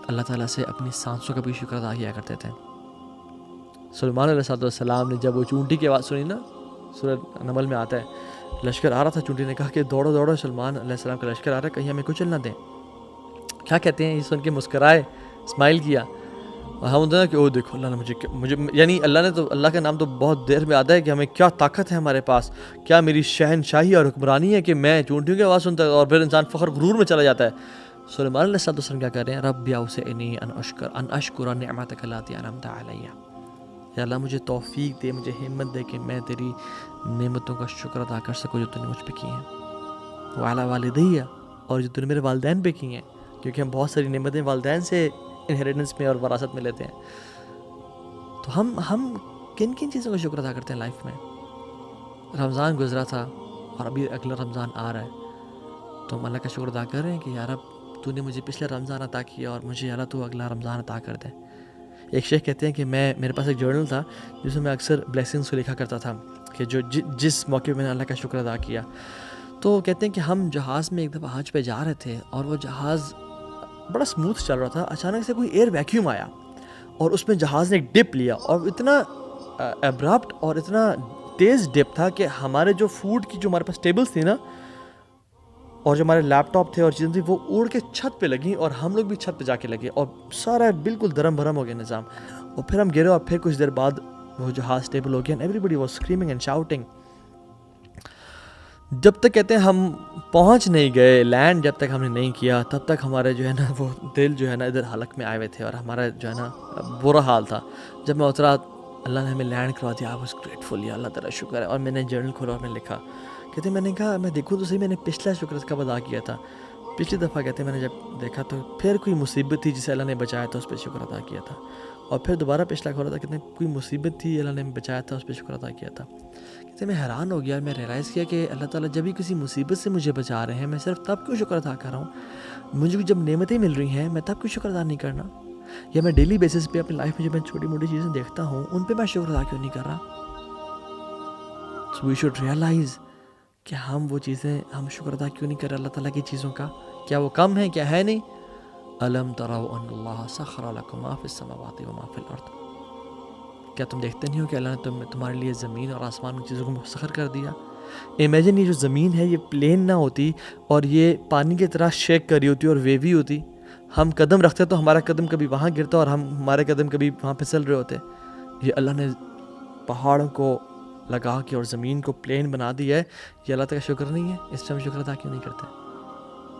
اللہ تعالیٰ سے اپنی سانسوں کا بھی شکر ادا کیا کرتے تھے. سلیمان علیہ السلام نے جب وہ چونٹی کی آواز سنی نا, سورہ نمل میں آتا ہے, لشکر آ رہا تھا, چونٹی نے کہا کہ دوڑو دوڑو, سلیمان علیہ السلام کا لشکر آ رہا ہے, کہیں ہمیں کچل نہ دیں. کیا کہتے ہیں, یہ سن کے مسکرائے, اسمائل کیا. اور ہم ہوتا ہے کہ او دیکھو اللہ نے مجھے یعنی اللہ کا نام تو بہت دیر میں آتا ہے کہ ہمیں کیا طاقت ہے ہمارے پاس, کیا میری شہنشاہی اور حکمرانی ہے کہ میں چونٹیوں کی آواز سنتا ہے. اور پھر انسان فخر غرور میں چلا جاتا ہے. سلیمان علیہ السلام کیا کر رہے ہیں, رب اوزعنی ان اشکر نعمتک اللاتی انعمت علی. یا اللہ مجھے توفیق دے, مجھے ہمت دے کہ میں تیری نعمتوں کا شکر ادا کر سکوں جو تو نے مجھ پہ کی ہیں. وعلی والدی, اور جو تو نے میرے والدین پہ کی ہیں, کیونکہ ہم بہت ساری نعمتیں والدین سے انہیریٹنس میں اور وراثت میں لیتے ہیں. تو ہم کن کن چیزوں کا شکر ادا کرتے ہیں لائف میں. رمضان گزرا تھا اور ابھی اگلا رمضان آ رہا ہے, تو ہم اللہ کا شکر ادا کر رہے ہیں کہ یار اب تو نے مجھے پچھلا رمضان عطا کیا اور مجھے اللہ تو اگلا رمضان عطا کر دے. ایک شیخ کہتے ہیں کہ میرے پاس ایک جرنل تھا جس میں اکثر بلیسنگس کو لکھا کرتا تھا کہ جو جس موقع پہ میں نے اللہ کا شکر ادا کیا. تو کہتے ہیں کہ ہم جہاز میں ایک دفعہ حج پہ جا رہے تھے اور وہ جہاز بڑا سموتھ چل رہا تھا. اچانک سے کوئی ایئر ویکیوم آیا اور اس میں جہاز نے ایک ڈپ لیا, اور اتنا ابرپٹ اور اتنا تیز ڈپ تھا کہ ہمارے جو فوڈ کی جو ہمارے پاس ٹیبلز تھی نا, اور جو ہمارے لیپ ٹاپ تھے اور چیزیں تھیں, وہ اڑ کے چھت پہ لگیں اور ہم لوگ بھی چھت پہ جا کے لگے, اور سارا بالکل درم بھرم ہو گیا نظام. اور پھر ہم گرے اور پھر کچھ دیر بعد وہ جہاز اسٹیبل ہو گیا. Everybody was screaming and shouting. جب تک کہتے ہیں ہم پہنچ نہیں گئے لینڈ, جب تک ہم نے نہیں کیا, تب تک ہمارے جو ہے نا وہ دل جو ہے نا ادھر حلق میں آئے ہوئے تھے اور ہمارا جو ہے نا برا حال تھا. جب میں اترا, اللہ نے ہمیں لینڈ کروا دیا, آئی واز گریٹفل, یا اللہ تعالیٰ شکر ہے. اور میں نے جرنل کھولا اور میں نے لکھا, کہتے میں نے کہا میں دیکھوں تو صحیح, میں نے پچھلا شکر کب ادا کیا تھا. پچھلی دفعہ کہتے میں نے جب دیکھا تو پھر کوئی مصیبت تھی جسے اللہ نے بچایا تھا, اس پہ شکر ادا کیا تھا. اور پھر دوبارہ پچھلا کھولا تھا, کہتے کوئی مصیبت تھی اللہ نے بچایا تھا, اس پہ شکر ادا کیا تھا. کہتے میں حیران ہو گیا, میں ریئلائز کیا کہ اللہ تعالیٰ جب بھی کسی مصیبت سے مجھے بچا رہے ہیں, میں صرف تب کیوں شکر ادا کر رہا ہوں. مجھے جب نعمتیں مل رہی ہیں میں تب کیوں شکر ادا نہیں کرنا. یا میں ڈیلی بیسس پہ اپنی لائف میں جب میں چھوٹی موٹی چیزیں دیکھتا ہوں ان پہ میں شکر ادا کیوں نہیں کر رہا. سو وی شوڈ ریئلائز کہ ہم وہ چیزیں ہم شکر ادا کیوں نہیں کر رہے اللہ تعالیٰ کی چیزوں کا. کیا وہ کم ہے, کیا ہے نہیں. الم تروا ان اللہ سخر لکم ما فی السماوات و ما فی الارض. کیا تم دیکھتے نہیں ہو کہ اللہ نے تمہارے لیے زمین اور آسمان کی چیزوں کو مسخر کر دیا. امیجن یہ جو زمین ہے یہ پلین نہ ہوتی اور یہ پانی کی طرح شیک کری ہوتی اور ویوی ہوتی. ہم قدم رکھتے تو ہمارا قدم کبھی وہاں گرتا اور ہمارے قدم کبھی وہاں پھسل رہے ہوتے. یہ اللہ نے پہاڑوں کو لگا کے اور زمین کو پلین بنا دیا ہے, یہ اللہ تعالیٰ کا شکر نہیں ہے. اس پہ ہم شکر ادا کیوں نہیں کرتے.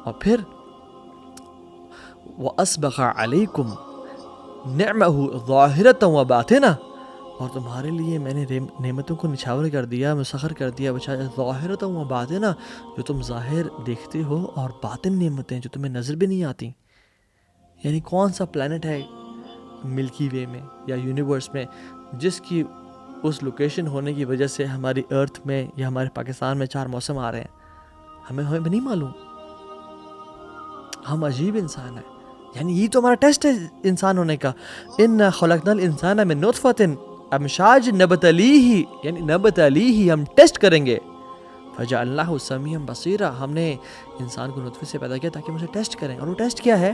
اور پھر وَأَسْبَغَ عَلَيْكُمْ نِعْمَهُ ظَاهِرَةً وَبَاطِنَةً, اور تمہارے لیے میں نے نعمتوں کو نچھاور کر دیا, مسخر کر دیا, ظَاهِرَةً وَبَاطِنَةً, جو تم ظاہر دیکھتے ہو, اور باطن نعمتیں جو تمہیں نظر بھی نہیں آتی. یعنی کون سا پلانٹ ہے ملکی وے میں یا یونیورس میں جس کی اس لوکیشن ہونے کی وجہ سے ہماری ارتھ میں یا ہمارے پاکستان میں 4 موسم آ رہے ہیں. ہمیں نہیں معلوم. ہم عجیب انسان ہیں. یعنی یہ تو ہمارا ٹیسٹ ہے انسان ہونے کا. اِنَّا خَلَقْنَا الْإِنسَانَ مِن نُطْفَةٍ أَمْشَاجٍ نَبْتَلِيهِ, یعنی نبتلیہ, ہم ٹیسٹ کریں گے. فجعلناہ سمیعا بصیرا، ہم نے انسان کو نطفے سے پیدا کیا تاکہ ہم اسے ٹیسٹ کریں، اور وہ ٹیسٹ کیا ہے؟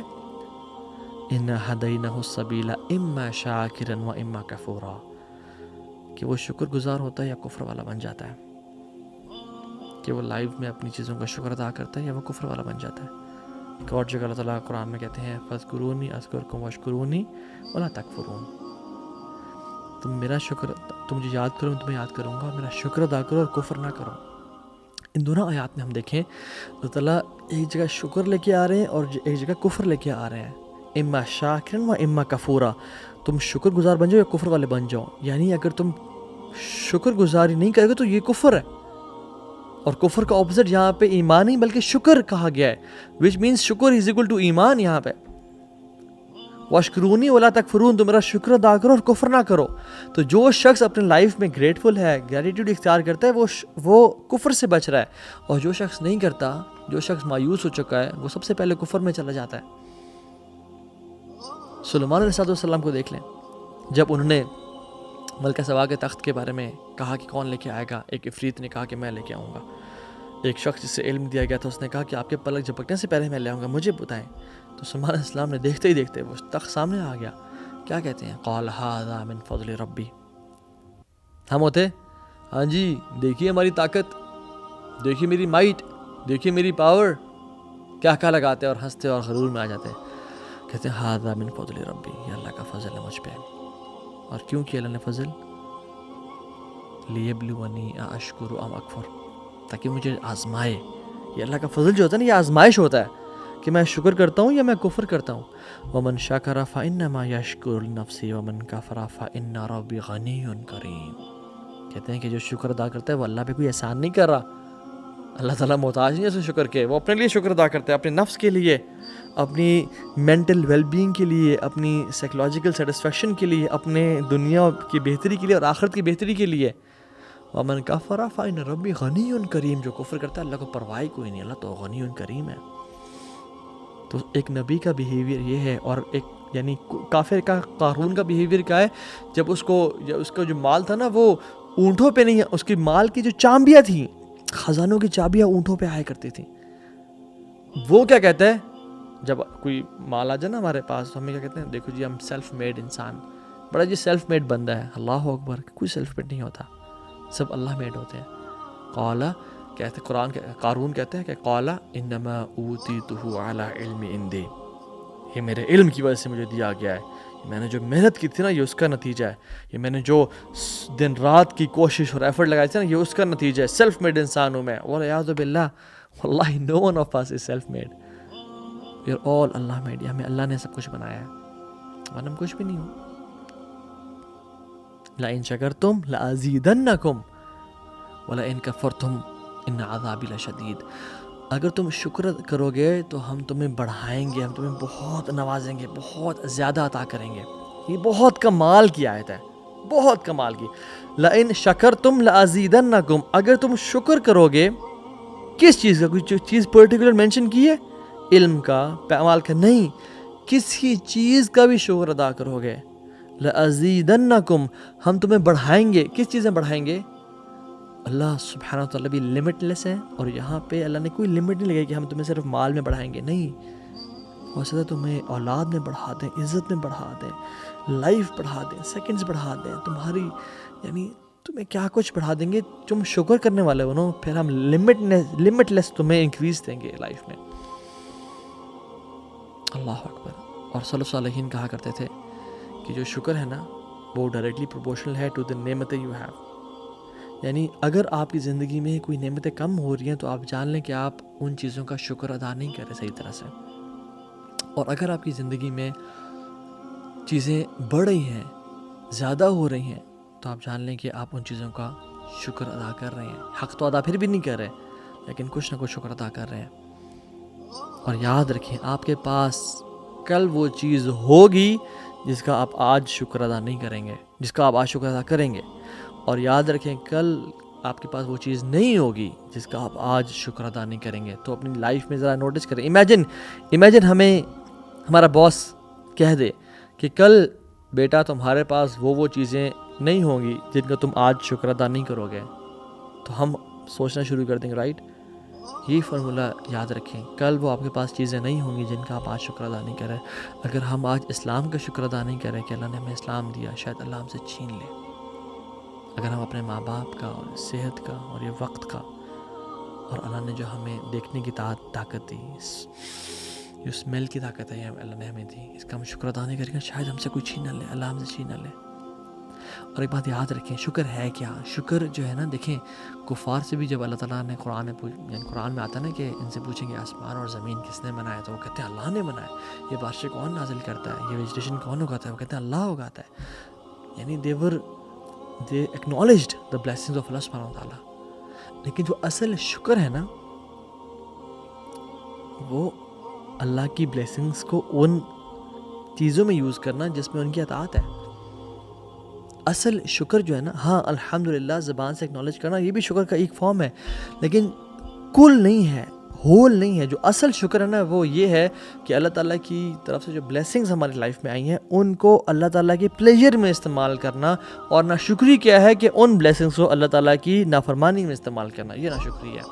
انا ہدیناہ السبیل اما شاکرا و اما کفورا، کہ وہ شکر گزار ہوتا ہے یا کفر والا بن جاتا ہے، کہ وہ لائف میں اپنی چیزوں کا شکر ادا کرتا ہے یا وہ کفر والا بن جاتا ہے۔ ایک اور جگہ اللہ تعالیٰ قرآن میں کہتے ہیں فاذکرونی اذکرکم واشکرونی ولا تکفرون، تم میرا شکر، تم مجھے یاد کرو میں تمہیں یاد کروں گا، اور میرا شکر ادا کرو اور کفر نہ کرو۔ ان دونوں آیات میں ہم دیکھیں اللہ تعالیٰ ایک جگہ شکر لے کے آ رہے ہیں اور ایک جگہ کفر لے کے آ رہے ہیں، اما شاکرا و اما کفورا، تم شکر گزار بن جاؤ یا کفر والے بن جاؤ، یعنی اگر تم شکر گزاری نہیں کرو گے تو یہ کفر ہے، اور کفر کا اپوزٹ یہاں پہ ایمان نہیں بلکہ شکر کہا گیا ہے، وچ مینس شکر از اکول ٹو ایمان یہاں پہ۔ واشکرونی ولا تکفرون، تو میرا شکر ادا کرو اور کفر نہ کرو۔ تو جو شخص اپنے لائف میں گریٹفل ہے، گریٹیوڈ اختیار کرتا ہے، وہ کفر سے بچ رہا ہے، اور جو شخص نہیں کرتا، جو شخص مایوس ہو چکا ہے، وہ سب سے پہلے کفر میں چلا جاتا ہے۔ سلیمان علیہ السلام کو دیکھ لیں، جب انہوں نے ملکہ سبا کے تخت کے بارے میں کہا کہ کون لے کے آئے گا، ایک عفریت نے کہا کہ میں لے کے آؤں گا۔ ایک شخص جس سے علم دیا گیا تھا اس نے کہا کہ آپ کے پلک جھپکنے سے پہلے میں لے آؤں گا، مجھے بتائیں۔ تو سلیمان علیہ السلام نے دیکھتے ہی دیکھتے وہ تخت سامنے آ گیا۔ کیا کہتے ہیں؟ قال ھذا من فضل ربی، ہم ہوتے ہاں جی دیکھیے ہماری طاقت، دیکھیے میری مائٹ، دیکھیے میری پاور، کیا لگاتے اور ہنستے اور غرور میں آ جاتے۔ کہتے ہیں ھذا من فضل ربی، یہ اللہ کا فضل ہے مجھ پہ۔ اور کیوں کیا اللہ نے فضل؟ لیبلونی اشکر ام اکفر، تاکہ مجھے آزمائے۔ یہ اللہ کا فضل جو ہوتا ہے نا، یہ آزمائش ہوتا ہے کہ میں شکر کرتا ہوں یا میں کفر کرتا ہوں۔ ومن شکر فانما یشکر لنفسہ ومن کفر فان ربی غنی کریم، کہتے ہیں کہ جو شکر ادا کرتا ہے وہ اللہ پہ کوئی احسان نہیں کر رہا، اللہ تعالیٰ محتاج نہیں ہے اس شکر کے، وہ اپنے لیے شکر ادا کرتا ہے، اپنے نفس کے لیے، اپنی مینٹل ویل بینگ کے لیے، اپنی سائیکولوجیکل سیٹسفیکشن کے لیے، اپنے دنیا کی بہتری کے لیے اور آخرت کی بہتری کے لیے۔ ومن کفر فإن ربی غنی کریم، جو کفر کرتا ہے اللہ کو پرواہ کوئی نہیں، اللہ تو غنی کریم ہے۔ تو ایک نبی کا بیہیویئر یہ ہے، اور ایک یعنی کافر کا، قارون کا بیہیویئر کیا ہے؟ جب اس کا جو مال تھا نا وہ اونٹوں پہ نہیں، اس کی مال کی جو چابیاں تھیں، خزانوں کی چابیاں اونٹوں پہ آیا کرتی تھیں۔ وہ کیا کہتا ہے جب کوئی مال آ جائے نا ہمارے پاس، تو ہمیں کیا کہتے ہیں؟ دیکھو جی ہم سیلف میڈ انسان، بڑا جی سیلف میڈ بندہ ہے۔ اللہ اکبر، کوئی سیلف میڈ نہیں ہوتا، سب اللہ میڈ ہوتے ہیں۔ قالا کہتے قرآن، قارون کہتے ہیں کہ قالا انما اوتیتہ علی علم عندی، یہ میرے علم کی وجہ سے مجھے دیا گیا ہے، میں نے جو محنت کی تھی نا یہ اس کا نتیجہ ہے، یہ میں نے جو دن رات کی کوشش اور ایفرٹ لگائی تھی نا یہ اس کا نتیجہ ہے۔ سیلف میڈ انسان ہوں میں، والعیاذ باللہ، واللہ no one of us is self made، we are all Allah made, ہمیں اللہ نے سب کچھ بنایا ہے، ورنہ ہم کچھ بھی نہیں ہوں۔ لئن شکرتم لازیدنکم ولئن کفرتم ان عذابی لشدید، اگر تم شکر کرو گے تو ہم تمہیں بڑھائیں گے، ہم تمہیں بہت نوازیں گے، بہت زیادہ عطا کریں گے۔ یہ بہت کمال کی آیت ہے، بہت کمال کی۔ لئن شکرتم لازیدنکم، اگر تم شکر کرو گے، کس چیز کا؟ کوئی چیز پرٹیکولر مینشن کی ہے؟ علم کا، اعمال کا؟ نہیں، کسی چیز کا بھی شکر ادا کرو گے، لازیدنکم، ہم تمہیں بڑھائیں گے۔ کس چیزیں بڑھائیں گے؟ اللہ سبحانہ وتعالیٰ بھی لمٹ لیس ہے، اور یہاں پہ اللہ نے کوئی لمٹ نہیں لگائی کہ ہم تمہیں صرف مال میں بڑھائیں گے، نہیں، ہو سکتا ہے تمہیں اولاد میں بڑھا دیں، عزت میں بڑھا دیں، لائف بڑھا دیں، سیکنڈز بڑھا دیں، تمہاری یعنی تمہیں کیا کچھ بڑھا دیں گے، تم شکر کرنے والے ہو نا، پھر ہم لمٹ لیس تمہیں انکریز دیں گے لائف میں۔ اللہ اکبر۔ اور صلی اللہ علیہ کہا کرتے تھے کہ جو شکر ہے نا وہ ڈائریکٹلی پروپورشنل ہے ٹو دی نعمت یو ہیو، یعنی اگر آپ کی زندگی میں کوئی نعمتیں کم ہو رہی ہیں تو آپ جان لیں کہ آپ ان چیزوں کا شکر ادا نہیں کر رہے صحیح طرح سے، اور اگر آپ کی زندگی میں چیزیں بڑھ رہی ہیں، زیادہ ہو رہی ہیں، تو آپ جان لیں کہ آپ ان چیزوں کا شکر ادا کر رہے ہیں۔ حق تو ادا پھر بھی نہیں کر رہے، لیکن کچھ نہ کچھ شکر ادا کر رہے ہیں۔ اور یاد رکھیں آپ کے پاس کل وہ چیز ہوگی جس کا آپ آج شکر ادا نہیں کریں گے، جس کا آپ آج شکر ادا کریں گے، اور یاد رکھیں کل آپ کے پاس وہ چیز نہیں ہوگی جس کا آپ آج شکر ادا نہیں کریں گے۔ تو اپنی لائف میں ذرا نوٹس کریں، امیجن ہمیں ہمارا باس کہہ دے کہ کل بیٹا تمہارے پاس وہ چیزیں نہیں ہوں گی جن کا تم آج شکر ادا نہیں کرو گے، تو ہم سوچنا شروع کر دیں گے. رائٹ, یہی فارمولہ یاد رکھیں. کل وہ آپ کے پاس چیزیں نہیں ہوں گی جن کا آپ آج شکر ادا نہیں کر رہے. اگر ہم آج اسلام کا شکر ادا نہیں کر رہے کہ اللہ نے ہمیں اسلام دیا, شاید اللہ ہم سے چھین لے. اگر ہم اپنے ماں باپ کا اور صحت کا اور یہ وقت کا, اور اللہ نے جو ہمیں دیکھنے کی طاقت دی, جو اسمیل کی طاقت ہے اللہ نے ہمیں دی, اس کا ہم شکر ادا نہیں کریں گے, شاید ہم سے کوئی چھین نہ لے, اللہ ہم سے چھین نہ لے. اور ایک بات یاد رکھیں, شکر ہے کیا؟ شکر جو ہے نا, دیکھیں کفار سے بھی جب اللہ تعالیٰ نے قرآن میں آتا ہے نا کہ ان سے پوچھیں گے آسمان اور زمین کس نے بنایا, تو وہ کہتے ہیں اللہ نے بنایا. یہ بارشیں کون نازل کرتا ہے, یہ ویجیٹیشن کون اگاتا ہے, وہ کہتے ہیں اللہ اگاتا ہے. یعنی they acknowledged the blessings of Allah سبحانہ وتعالیٰ. لیکن جو اصل شکر ہے نا, وہ اللہ کی بلیسنگز کو ان چیزوں میں یوز کرنا جس میں ان کی اطاعت ہے. اصل شکر جو ہے نا, ہاں الحمدللہ زبان سے اکنالج کرنا یہ بھی شکر کا ایک فارم ہے, لیکن کل نہیں ہے, ہول نہیں ہے. جو اصل شکر ہے نا وہ یہ ہے کہ اللہ تعالیٰ کی طرف سے جو بلیسنگز ہماری لائف میں آئی ہیں ان کو اللہ تعالیٰ کے پلیجر میں استعمال کرنا, اور ناشکری کیا ہے کہ ان بلیسنگز کو اللہ تعالیٰ کی نافرمانی میں استعمال کرنا, یہ ناشکری ہے.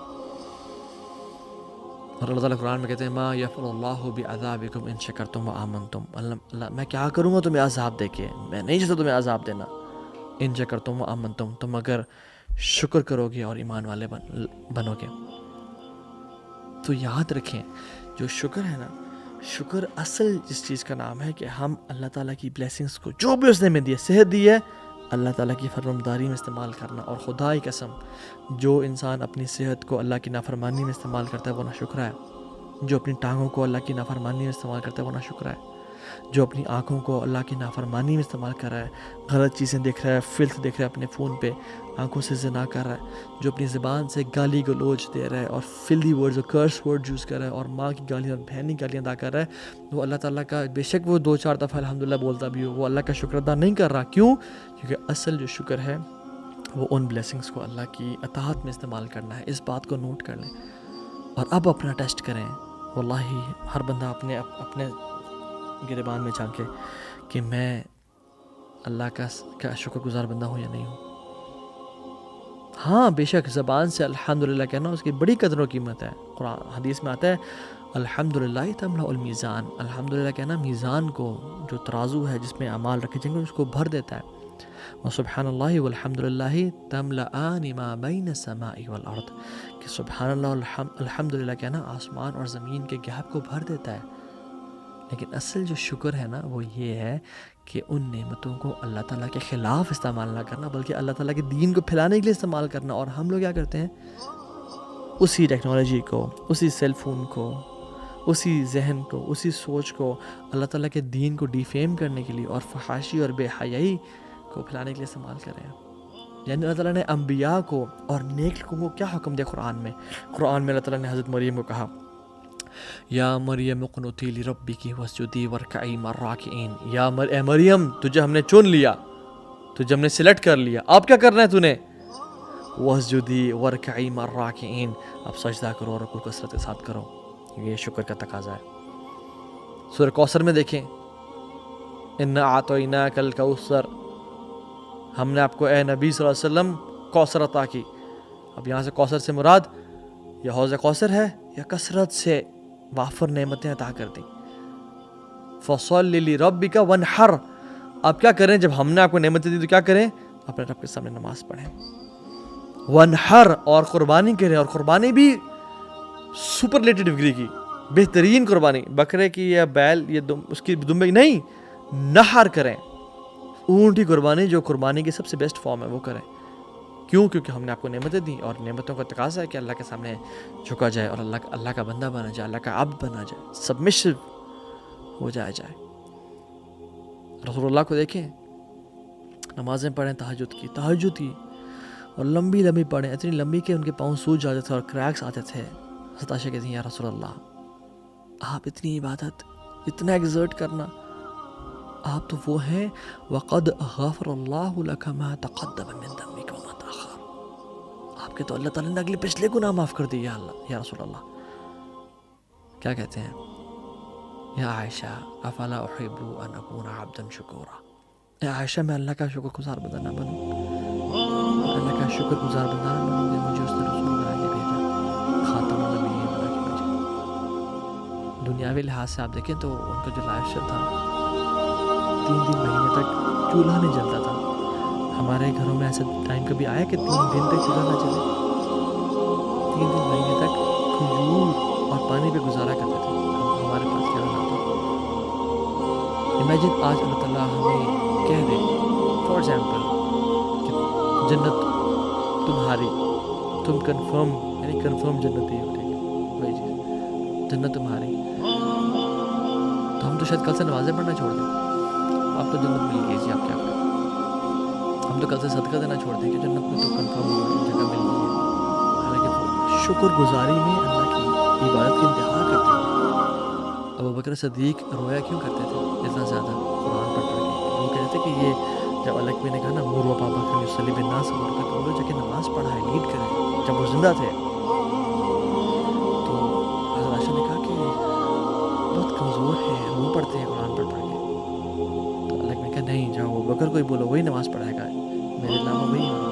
اور اللہ تعالیٰ قرآن میں کہتے ہیں ما یفعل اللہ بعذابکم ان شکرتم وآمنتم. اللہ میں کیا کروں گا تمہیں عذاب دے کے, میں نہیں چاہتا تمہیں عذاب دینا. ان شکرتم وآمنتم, تم اگر شکر کرو گے اور ایمان والے بنو گے. تو یاد رکھیں جو شکر ہے نا, شکر اصل جس چیز کا نام ہے کہ ہم اللہ تعالیٰ کی بلیسنگز کو جو بھی اس نے ہمیں دی ہے, صحت دی ہے, اللہ تعالیٰ کی فرمانبرداری میں استعمال کرنا. اور خدا کی قسم جو انسان اپنی صحت کو اللہ کی نافرمانی میں استعمال کرتا ہے وہ ناشکرا ہے. جو اپنی ٹانگوں کو اللہ کی نافرمانی میں استعمال کرتا ہے وہ ناشکرا ہے. جو اپنی آنکھوں کو اللہ کی نافرمانی میں استعمال کر رہا ہے, غلط چیزیں دیکھ رہا ہے, فلتھ دیکھ رہا ہے اپنے فون پہ, آنکھوں سے زنا کر رہا ہے, جو اپنی زبان سے گالی گلوچ دے رہا ہے اور فلدی ورڈز اور کرس ورڈ یوز کر رہا ہے, اور ماں کی گالیاں اور بہن کی گالیاں ادا کر رہا ہے, وہ اللہ تعالیٰ کا بے شک وہ 2-4 دفعہ الحمدللہ بولتا بھی ہو, وہ اللہ کا شکر ادا نہیں کر رہا. کیوں؟ کیونکہ اصل جو شکر ہے وہ ان بلیسنگز کو اللہ کی اطاعت میں استعمال کرنا ہے. اس بات کو نوٹ کر لیں اور اب اپنا ٹیسٹ کریں. واللہ ہر بندہ اپنے گریبان میں جھانکے کہ میں اللہ کا شکر گزار بندہ ہوں یا نہیں ہوں. ہاں بے شک زبان سے الحمدللہ کہنا اس کی بڑی قدر و قیمت ہے. قرآن حدیث میں آتا ہے الحمدللہ تملأ المیزان, الحمدللہ کہنا میزان کو, جو ترازو ہے جس میں اعمال رکھے جائیں گے, اس کو بھر دیتا ہے. وسبحان اللہ والحمدللہ تملأان ما بین السماء والارض, کہ سبحان اللہ الحمدللہ کہنا آسمان اور زمین کے گیپ کو بھر دیتا ہے. لیکن اصل جو شکر ہے نا وہ یہ ہے کہ ان نعمتوں کو اللہ تعالیٰ کے خلاف استعمال نہ کرنا, بلکہ اللہ تعالیٰ کے دین کو پھیلانے کے لیے استعمال کرنا. اور ہم لوگ کیا کرتے ہیں, اسی ٹیکنالوجی کو, اسی سیل فون کو, اسی ذہن کو, اسی سوچ کو اللہ تعالیٰ کے دین کو ڈیفیم کرنے کے لیے اور فحاشی اور بے حیائی کو پھیلانے کے لیے استعمال کر رہے ہیں. یعنی اللہ تعالیٰ نے انبیاء کو اور نیک لوگوں کو کیا حکم دیا قرآن میں اللہ تعالیٰ نے حضرت مریم کو کہا یا مریم اقنتی لربکی واسجدی وارکعی مع الراکعین. یا اے مریم تجھے ہم نے چن لیا, تجھے ہم نے سلیکٹ کر لیا, اب کیا کرنا ہے تو نے, واسجدی وارکعی مع الراکعین, اب سجدہ کرو اور رکوع کثرت کے ساتھ کرو. یہ شکر کا تقاضا ہے. سورہ کوثر میں دیکھیں انا اعطیناک الکوثر, ہم نے آپ کو اے نبی صلی اللہ علیہ وسلم کوثر عطا کی. اب یہاں سے کوثر سے مراد یا حوض کوثر ہے یا کثرت سے وافر نعمتیں عطا کر دیں. فصل لربک وانحر, آپ کیا کریں جب ہم نے آپ کو نعمتیں دی تو کیا کریں, اپنے رب کے سامنے نماز پڑھیں. وانحر, اور قربانی کریں, اور قربانی بھی سپرلیٹو ڈگری کی, بہترین قربانی, بکرے کی یا بیل یا اس کی دمبے کی نہیں, نحر کریں, اونٹ کی قربانی جو قربانی کی سب سے بیسٹ فارم ہے وہ کریں. کیوں؟ کیونکہ ہم نے آپ کو نعمتیں دیں اور نعمتوں کا تقاضا ہے کہ اللہ کے سامنے جھکا جائے اور اللہ کا بندہ بنا جائے, اللہ کا عبد بنا جائے, سبمشو ہو جائے. رسول اللہ کو دیکھیں نمازیں پڑھیں تہجد کی اور لمبی پڑھیں, اتنی لمبی کہ ان کے پاؤں سوج جاتے تھے اور کریکس آتے تھے. حضرت عائشہ کہتی ہیں یا رسول اللہ آپ اتنی عبادت, اتنا ایگزرٹ کرنا, آپ تو وہ ہیں وقد غفر اللہ لک ما تقدم من ذنبک وما تأخر, آپ کے تو اللہ تعالیٰ نے اگلے پچھلے گناہ معاف کر دی. یا اللہ یا رسول اللہ کیا کہتے ہیں, یا عائشہ افلا احب ان اکون عبدا شکورا, اے عائشہ میں اللہ کا شکر گزار بندہ نہ بنوں, اللہ کا شکر گزار بندہ نہ بنوں, مجھے اس نے رسول بنا کے بھیجا، خاتم النبیین بنا کے بھیجا۔ دنیاوی لحاظ سے آپ دیکھیں تو ان کا جو لائف اسٹائل تھا، 3 مہینے تک چولہا نہیں جلتا تھا۔ ہمارے گھروں میں ایسا ٹائم کبھی آیا کہ 3 دن تک چولہا نہ چلے؟ 3 مہینے تک کھجور اور پانی پہ گزارا کرتے تھے۔ ہمارے پاس کیا حالات ہے؟ امیجن آج اللہ تعالیٰ ہمیں کہہ دے فار ایگزامپل کہ جنت تمہاری، تم کنفرم جنتی ہو، ٹھیک ہے وہی چیز، جنت تمہاری، تو ہم تو شاید کل سے نمازیں پڑھنا چھوڑ دیں۔ آپ تو جنت مل گئی جی، آپ کیا کریں؟ ہم تو کل سے صدقہ دینا چھوڑ دیں کہ جنت میں تو کنفرم جگہ مل گئی ہے۔ حالانکہ شکر گزاری میں اللہ کی عبادت کی انتہا کرتے ہیں۔ ابوبکر صدیق رویا کیوں کرتے تھے اتنا زیادہ قرآن پڑھ کے؟ وہ کہتے تھے کہ یہ جب اللہ نے کہا نا مور و ابا بکر یصلی بالناس، وہ جا کے نماز پڑھائے، لیڈ کرے، جب وہ زندہ تھے تو حضرت عائشہ نے کہا کہ بہت کمزور ہے، رو پڑھتے ہیں قرآن پڑھ کے۔ تو اللہ نے کہا نہیں، جاؤ ابو بکر کو ہی بولو، وہی نماز پڑھائے گا، میرے علاوہ وہی ہوگا۔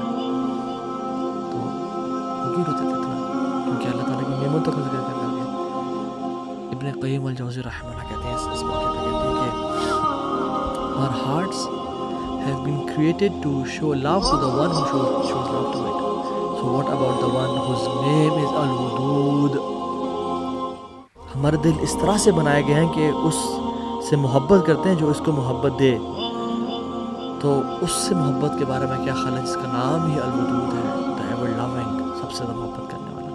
تو وہ کیوں روتے تھے اتنا؟ کیونکہ اللہ تعالیٰ کی نعمتوں کا ذکر کر کے۔ ابن قیم الجوزی رحمہ اللہ کہتے ہیں اس موقع پہ، کہتے ہیں کہ our hearts have been created to show love to the one who shows love to it. So what about the one whose name is Al-Wadud? ہمارے دل اس طرح سے بنائے گئے ہیں کہ اس سے محبت کرتے ہیں جو اس کو محبت دے۔ تو اس سے محبت کے بارے میں کیا خیال ہے جس کا نام ہی الودود ہے، the ever loving، سب سے زیادہ محبت کرنے والا۔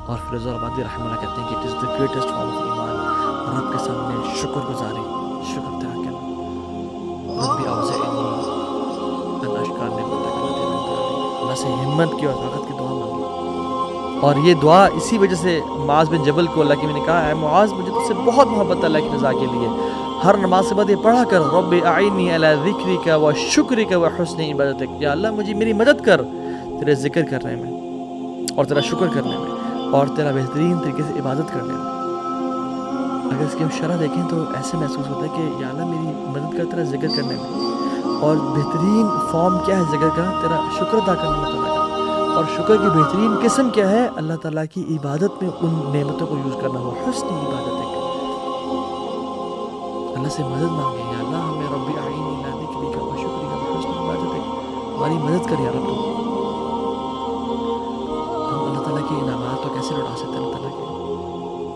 اور فیروز آبادی رحمہ اللہ کہتے ہیں کہ it is the greatest form of ایمان، اور آپ کے سامنے شکر گزاری، شکر تیرا کہنا، ربی اوزعنی ان اشکر نعمتک التی انعمت علی، اللہ سے ہمت کی اور طاقت کی دعا مانگی۔ اور یہ دعا اسی وجہ سے معاذ بن جبل کو اللہ کی نے کہا اے معاذ مجھے تجھ سے بہت محبت ہے اللہ کی رضا کے لیے، ہر نماز کے بعد یہ پڑھا کر رب اعنی علی ذکرک و شکرک و حسن عبادتک، یا اللہ مجھے میری مدد کر تیرے ذکر کرنے میں اور تیرا شکر کرنے میں اور تیرا بہترین طریقے سے عبادت کرنے میں۔ اگر اس کی ہم شرح دیکھیں تو ایسے محسوس ہوتا ہے کہ یا اللہ میری مدد کر تیرا ذکر کرنے میں، اور بہترین فارم کیا ہے ذکر کا؟ تیرا شکر ادا کرنے میں تعالیٰ کا۔ اور شکر کی بہترین قسم کیا ہے؟ اللہ تعالیٰ کی عبادت میں ان نعمتوں کو یوز کرنا ہو، حسن عبادت ہے۔ اللہ سے مدد مانگے، یا اللہ ہمیں ربی اعنی علی ذکرک و شکرک و حسن عبادتک، ہماری مدد کر یا رب تو۔ ہم اللہ تعالیٰ کے انعامات تو کیسے لوٹا سکتے ہیں اللہ تعالیٰ کے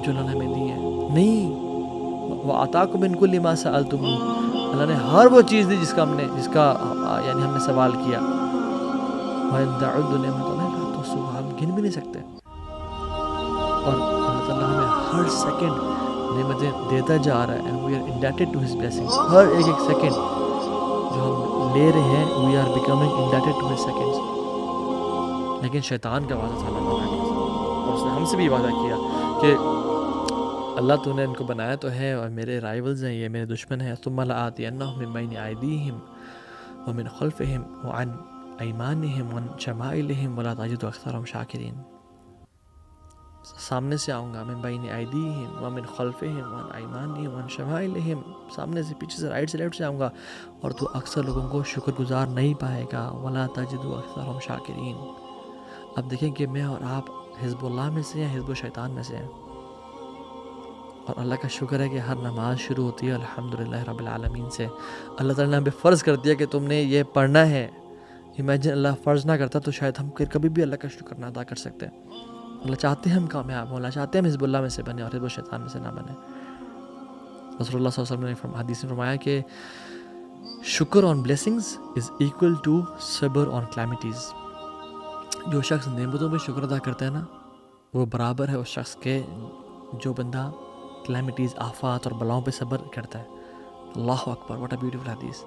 جو اللہ نے ہمیں دی ہے؟ نہیں، وَآتَاكُم مِّن كُلِّ مَا سَأَلْتُمُوهُ، اللہ نے ہر وہ چیز دی جس کا یعنی ہم نے سوال کیا۔ وَإِن تَعُدُّوا نِعْمَتَ اللَّهِ لَا تُحْصُوهَا، ہم گن بھی نہیں سکتے۔ اور اللہ تعالیٰ ہمیں ہر سیکنڈ نعمتیں دیتا جا رہا ہے، and we are indebted to his blessings۔ ہر ایک سیکنڈ جو ہم لے رہے ہیں we are becoming indebted to his seconds۔ لیکن شیطان کا وعدہ تھا اللہ تعالیٰ کے ساتھ، اور اس نے ہم سے بھی وعدہ کیا کہ اللہ تو نے ان کو بنایا تو ہے اور میرے رائیولز ہیں، یہ میرے دشمن ہیں، ثم لآتینہم من بین ایدیہم ومن خلفہم وعن ایمانہم وعن شمائلہم ولا تجد اکثرہم شاکرین۔ سامنے سے آؤں گا، من بین ایدیہم ومن خلفہم وعن ایمانہم وعن شمائلہم، سامنے سے، پیچھے سے، رائٹ سے، لیفٹ سے آؤں گا، اور تو اکثر لوگوں کو شکر گزار نہیں پائے گا، ولا تجد اکثرہم شاکرین۔ اب دیکھیں کہ میں اور آپ حزب اللہ میں سے ہیں، حزب الشیطان میں سے ہیں۔ اور اللہ کا شکر ہے کہ ہر نماز شروع ہوتی ہے الحمدللہ رب العالمین سے۔ اللہ تعالیٰ نے ہمیں فرض کر دیا کہ تم نے یہ پڑھنا ہے۔ امیجن اللہ فرض نہ کرتا تو شاید ہم کبھی بھی اللہ کا شکر نہ ادا کر سکتے۔ اللہ چاہتے ہیں ہم کامیاب ہوں، اللہ چاہتے ہیں ہم حزب اللہ میں سے بنے اور حزب الشیطان میں سے نہ بنے۔ رسول اللہ صلی اللہ علیہ وسلم نے حدیث میں فرمایا کہ شکر آن بلیسنگز از ایکول ٹو صبر آن کلیمٹیز۔ جو شخص نعمتوں پہ شکر ادا کرتا ہے نا، وہ برابر ہے اس شخص کے جو بندہ کلیمٹیز، آفات اور بلاؤں پہ صبر کرتا ہے۔ اللہ اکبر، واٹ اے بیوٹیفل حدیث۔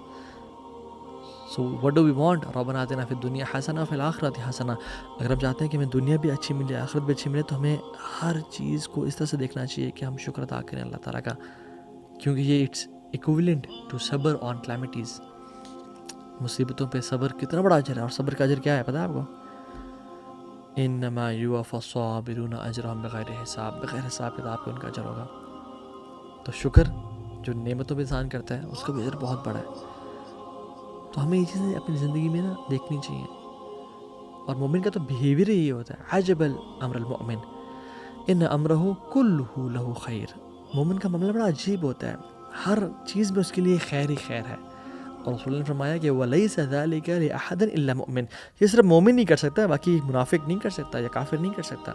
So what do we want? ربنا آتنا فی الدنیا حسنہ وفی الآخرۃ حسنہ۔ اگر ہم چاہتے ہیں کہ ہمیں دنیا بھی اچھی ملے، آخرت بھی اچھی ملے، تو ہمیں ہر چیز کو اس طرح سے دیکھنا چاہیے کہ ہم شکر ادا کریں اللہ تعالیٰ کا، کیونکہ یہ اٹس ایکویلنٹ ٹو صبر آن کلیمٹیز۔ مصیبتوں پہ صبر کتنا بڑا اجر ہے، اور صبر کا اجر کیا ہے پتہ ہے آپ کو؟ انما یوفی الصابرون اجرہم بغیر حساب، بغیر حساب کتاب کے ان کا اجر ہوگا۔ تو شکر جو نعمتوں پہ انسان کرتا ہے اس کا بھی اجر بہت بڑا ہے۔ تو ہمیں یہ چیزیں اپنی زندگی میں نا دیکھنی چاہیے اور مومن کا تو بیہیویئر ہی ہوتا ہے، عجب الامر المؤمن ان امرہ کلہ لہ خیر. مومن کا معاملہ بڑا عجیب ہوتا ہے، ہر چیز میں اس کے لیے خیر ہی خیر ہے. اور رسول اللہ نے فرمایا کہ وَلَيْسَ ذَلِكَ لِأَحَدٍ إِلَّا مُؤْمِنٍ، یہ صرف مومن نہیں کر سکتا، باقی منافق نہیں کر سکتا یا کافر نہیں کر سکتا.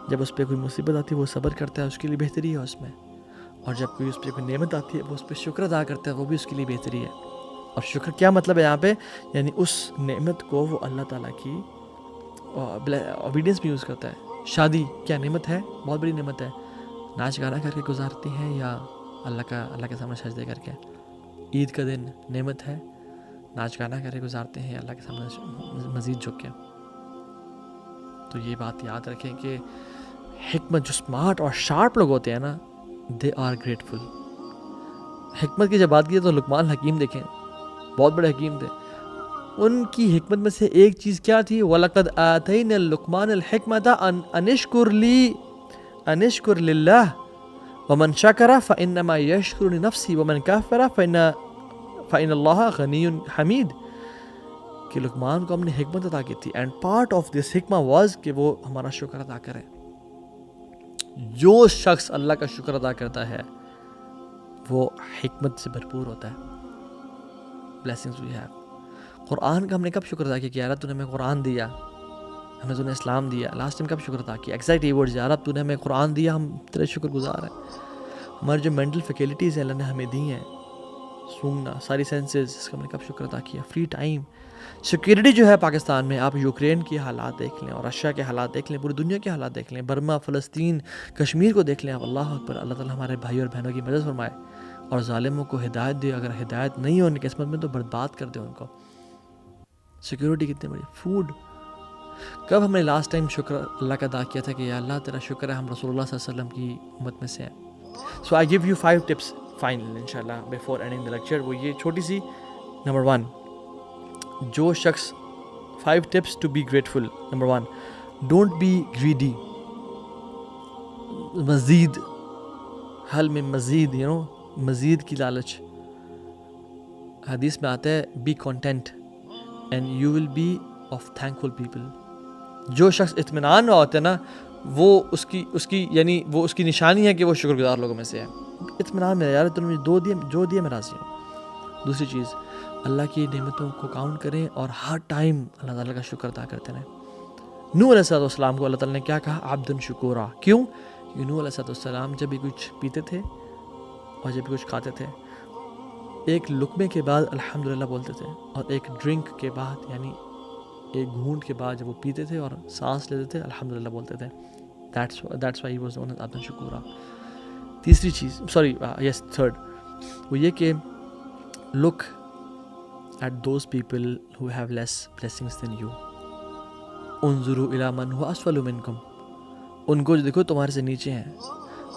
جب اس پہ کوئی مصیبت آتی ہے وہ صبر کرتا ہے، اس کے لیے بہتری ہے اس میں. اور جب کوئی اس پہ کوئی نعمت آتی ہے وہ اس پہ شکر ادا کرتا ہے، وہ بھی اس کے لیے بہتری ہے. اور شکر کیا مطلب ہے یہاں پہ، یعنی اس نعمت کو وہ اللہ تعالیٰ کی اوبیڈینس بھی یوز کرتا ہے. شادی کیا نعمت ہے، بہت بڑی نعمت ہے. ناچ گانا کر کے گزارتی ہیں یا اللہ کے سامنے سجدے کر کے. عید کا دن نعمت ہے، ناچ گانا کر کے گزارتے ہیں اللہ کے سامنے مزید جھک کے. تو یہ بات یاد رکھیں کہ حکمت، جو اسمارٹ اور شارپ لوگ ہوتے ہیں نا، دے آر گریٹفل. حکمت کی جب بات کی تو لقمان حکیم دیکھیں، بہت بڑے حکیم تھے. ان کی حکمت میں سے ایک چیز کیا تھی، وَلَقَدْ آتَيْنَا لُقْمَانَ الْحِكْمَةَ أَنِ اشْكُرْ لِلَّهِ وَمَنْ شَكَرَ فَإِنَّمَا يَشْكُرُ لِنَفْسِهِ وَمَنْ كَفَرَ فَإِنَّ اللَّهَ غَنِيٌّ حَمِيدٌ. کہ لقمان کو ہم نے حکمت عطا کی تھی، اینڈ پارٹ آف دس حکمہ واز کہ وہ ہمارا شکر ادا کرے. جو شخص اللہ کا شکر ادا کرتا ہے وہ حکمت سے بھرپور ہوتا ہے. blessings we have. قرآن کا ہم نے کب شکر ادا کیا کہ یا رب تو نے ہمیں قرآن دیا، ہمیں تو نے اسلام دیا. لاسٹ ٹائم کب شکر ادا کیا، ایگزیکٹ یہ ورڈز، یا رب تو نے ہمیں قرآن دیا، ہم تیرے شکر گزار ہیں. ہماری جو مینٹل فیکلٹیز ہیں اللہ نے ہمیں دی ہیں، سونگنا، ساری سینسز، اس کا ہم نے کب شکر ادا کیا. فری ٹائم، سیکیورٹی جو ہے پاکستان میں، آپ یوکرین کے حالات دیکھ لیں اور رشیا کے حالات دیکھ لیں، پوری دنیا کے حالات دیکھ لیں، برما، فلسطین، کشمیر کو دیکھ لیں آپ. اللہ اکبر. اللہ تعالیٰ ہمارے بھائی اور بہنوں کی مدد فرمائے اور ظالموں کو ہدایت دے. اگر ہدایت نہیں ہو ان کی قسمت میں تو برباد کر دے ان کو. سیکیورٹی کتنی بڑی. فوڈ، کب ہم نے لاسٹ ٹائم شکر اللہ کا ادا کیا تھا کہ یا اللہ تیرا شکر ہے ہم رسول اللہ صلی اللہ علیہ وسلم کی امت میں سے ہیں. So I give you 5 tips final انشاءاللہ بیفور اینڈنگ دا لیکچر. وہ یہ چھوٹی سی. نمبر 1، جو شخص 5 tips to be grateful. Number 1، don't be greedy. مزید، حل میں مزید، مزید کی لالچ. حدیث میں آتا ہے be content and you will be of thankful people. جو شخص اطمینان میں ہوتا ہے نا، وہ اس کی یعنی وہ اس کی نشانی ہے کہ وہ شکر گزار لوگوں میں سے ہے. اطمینان میں، یار تم نے جو دیا میں راضی ہوں. دوسری چیز، اللہ کی نعمتوں کو کاؤنٹ کریں اور ہر ٹائم اللہ تعالیٰ کا شکر ادا کرتے رہیں. نوح علیہ السلام کو اللہ تعالیٰ نے کیا کہا، عبدن شکورا. کیوں؟ کہ نوح علیہ السلام جب بھی کچھ پیتے تھے اور جب بھی کچھ کھاتے تھے، ایک لقمے کے بعد الحمدللہ بولتے تھے، اور ایک ڈرنک کے بعد یعنی ایک گھونٹ کے بعد جب وہ پیتے تھے اور سانس لیتے تھے الحمدللہ بولتے تھے. That's why he was known as عبدن شکورا. تیسری چیز، تھرڈ، وہ یہ کہ look at those people who have less blessings than you. انظروا الى من هو اسفل منکم. ان کو جو دیکھو تمہارے سے نیچے ہیں.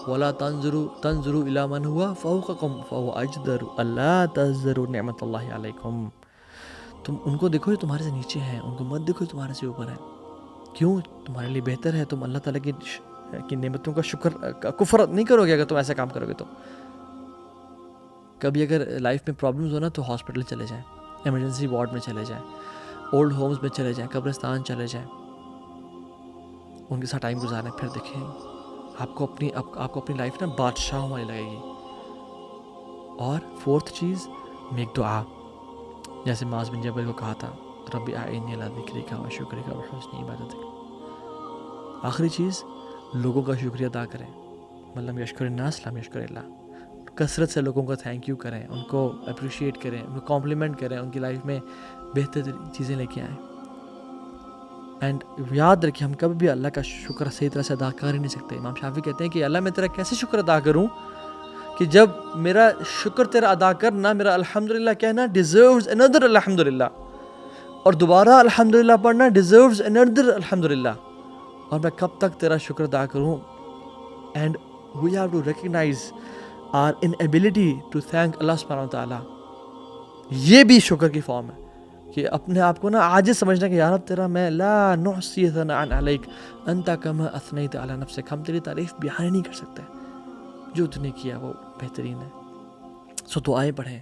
ولا تنظروا الى من هو فوقکم فهو اجدر الا تزدروا نعمت اللہ علیکم. تم ان کو دیکھو جو تمہارے سے نیچے ہیں، ان کو مت دیکھو جو تمہارے سے اوپر ہیں. کیوں؟ تمہارے لیے بہتر ہے تم اللہ تعالیٰ کی نعمتوں کا کفر نہیں کرو گے. اگر تم ایسا کام کرو گے تو کبھی اگر لائف میں پرابلمز ہو نا تو ہاسپٹل چلے جائیں، ایمرجنسی وارڈ میں چلے جائیں، اولڈ ہومز میں چلے جائیں، قبرستان چلے جائیں، ان کے ساتھ ٹائم گزاریں. پھر دیکھیں آپ کو اپنی لائف نا بادشاہوں والی لگے گی. اور فورتھ چیز، میک دعا. جیسے معاذ بن جبل کو کہا تھا ربی اعنی علی ذکرک و شکرک و حسن عبادتک. آخری چیز، لوگوں کا شکریہ ادا کریں. مطلب یشکر الناس لم یشکر اللہ. کثرت سے لوگوں کا تھینک یو کریں، ان کو اپریشیٹ کریں، ان کو کمپلیمنٹ کریں، ان کی لائف میں بہتر چیزیں لے کے آئیں. اینڈ یاد رکھیں ہم کبھی بھی اللہ کا شکر صحیح طرح سے ادا کر ہی نہیں سکتے. امام شافعی کہتے ہیں کہ اللہ میں تیرا کیسے شکر ادا کروں کہ جب میرا شکر تیرا ادا کرنا، میرا الحمدللہ کہنا ڈیزروز another الحمدللہ، اور دوبارہ الحمدللہ پڑھنا ڈیزروز another الحمدللہ. اور میں کب تک تیرا شکر ادا کروں؟ And we have to recognize our inability to thank اللہ سبحانہ وتعالیٰ. یہ بھی شکر کی فارم ہے کہ اپنے آپ کو نا عاجز سمجھنا کہ یا رب تیرا میں لا نحصی ثناء علیک انت کما اثنیت علی نفسک. ہم تیری تعریف بیان نہیں کر سکتے، جو تو نے کیا وہ بہترین ہے. سو دعائیں پڑھیں،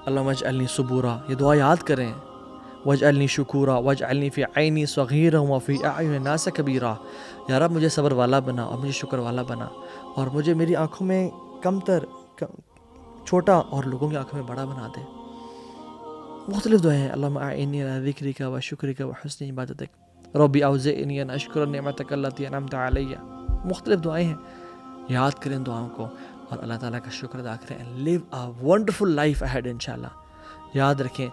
اللہم اجعلنی صبورا. یہ دعا یاد کریں. واجعلنی شکورا واجعلنی فی عینی صغیرا وفی اعین الناس کبیرا. یا رب مجھے صبر والا بنا اور مجھے شکر والا بنا، اور مجھے میری آنکھوں میں چھوٹا اور لوگوں کی آنکھوں میں بڑا بنا دے. مختلف دعائیں ہیں. اللہم اعنی علی ذکرک و شکرک و حسن عبادتک، ربی اوزعنی ان اشکر نعمتک التی انعمت علی. مختلف دعائیں ہیں. یاد کریں دعاؤں کو اور اللہ تعالیٰ کا شکر ادا کریں. لیو اے ونڈرفل لائف اہیڈ انشاءاللہ. یاد رکھیں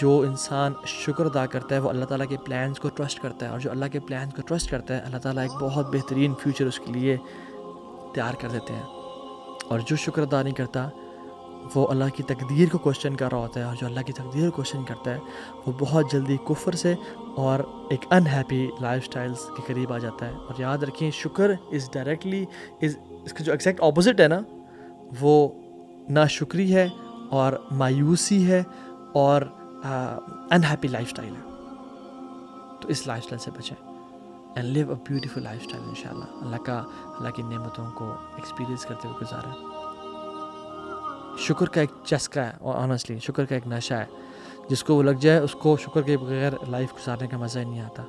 جو انسان شکر ادا کرتا ہے وہ اللہ تعالیٰ کے پلانز کو ٹرسٹ کرتا ہے، اور جو اللہ کے پلانز کو ٹرسٹ کرتا ہے اللہ تعالیٰ ایک بہت بہترین فیوچر اس کے لیے تیار کر دیتے ہیں. اور جو شکر ادا نہیں کرتا وہ اللہ کی تقدیر کو کوشچن کر رہا ہوتا ہے، اور جو اللہ کی تقدیر کو کوشچن کرتا ہے وہ بہت جلدی کفر سے اور ایک انہیپی لائف سٹائلز کے قریب آ جاتا ہے. اور یاد رکھیں شکر اس کا جو ایگزیکٹ اپوزٹ ہے نا، وہ ناشکری ہے اور مایوسی ہے اور انہیپی لائف سٹائل ہے. تو اس لائف سٹائل سے بچیں and live a beautiful lifestyle انشاءاللہ. اللہ کی نعمتوں کو ایکسپیرینس کرتے ہوئے گزاریں. شکر کا ایک چسکا ہے، اور آنیسٹلی شکر کا ایک نشہ ہے. جس کو وہ لگ جائے اس کو شکر کے بغیر لائف گزارنے کا مزہ ہی نہیں آتا.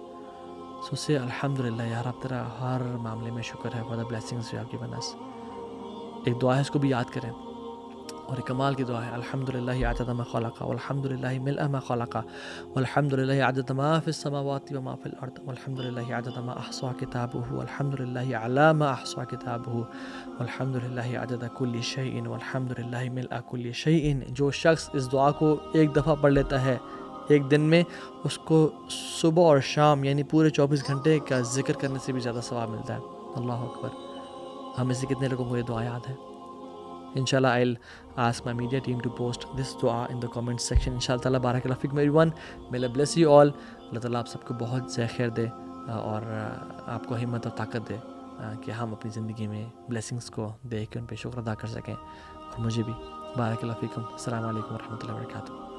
سو سے الحمدللہ یا رب تیرا ہر معاملے میں شکر ہے for the blessings you have given us. ایک دعا ہے اس کو بھی یاد کریں، اور ایک کمال کی دعا ہے. الحمدللہ عدد ما خلق والحمدللہ ملء ما خلق والحمدللہ عدد ما فی السماوات وما فی الارض والحمدللہ عدد ما احصى کتابہ والحمدللہ علی ما احصى کتابہ والحمدللہ عدد کل شیء والحمدللہ ملء کل شیء. جو شخص اس دعا کو ایک دفعہ پڑھ لیتا ہے ایک دن میں، اس کو صبح اور شام یعنی پورے 24 گھنٹے کا ذکر کرنے سے بھی زیادہ ثواب ملتا ہے. اللہ اکبر. ہم میں سے کتنے لوگوں کو یہ دعا یاد ہے؟ Inshallah, I'll ask my media team to post this dua in the comment section. Inshallah ta'ala, barakallahu fikum everyone. May Allah bless you all. اللہ تعالیٰ آپ سب کو بہت زیادہ خیر دے اور آپ کو ہمت اور طاقت دے کہ ہم اپنی زندگی میں بلیسنگز کو دیکھ کے ان پہ شکر ادا کر سکیں. اور مجھے بھی. بارک اللہ فیکم. السلام علیکم ورحمۃ اللہ وبرکاتہ.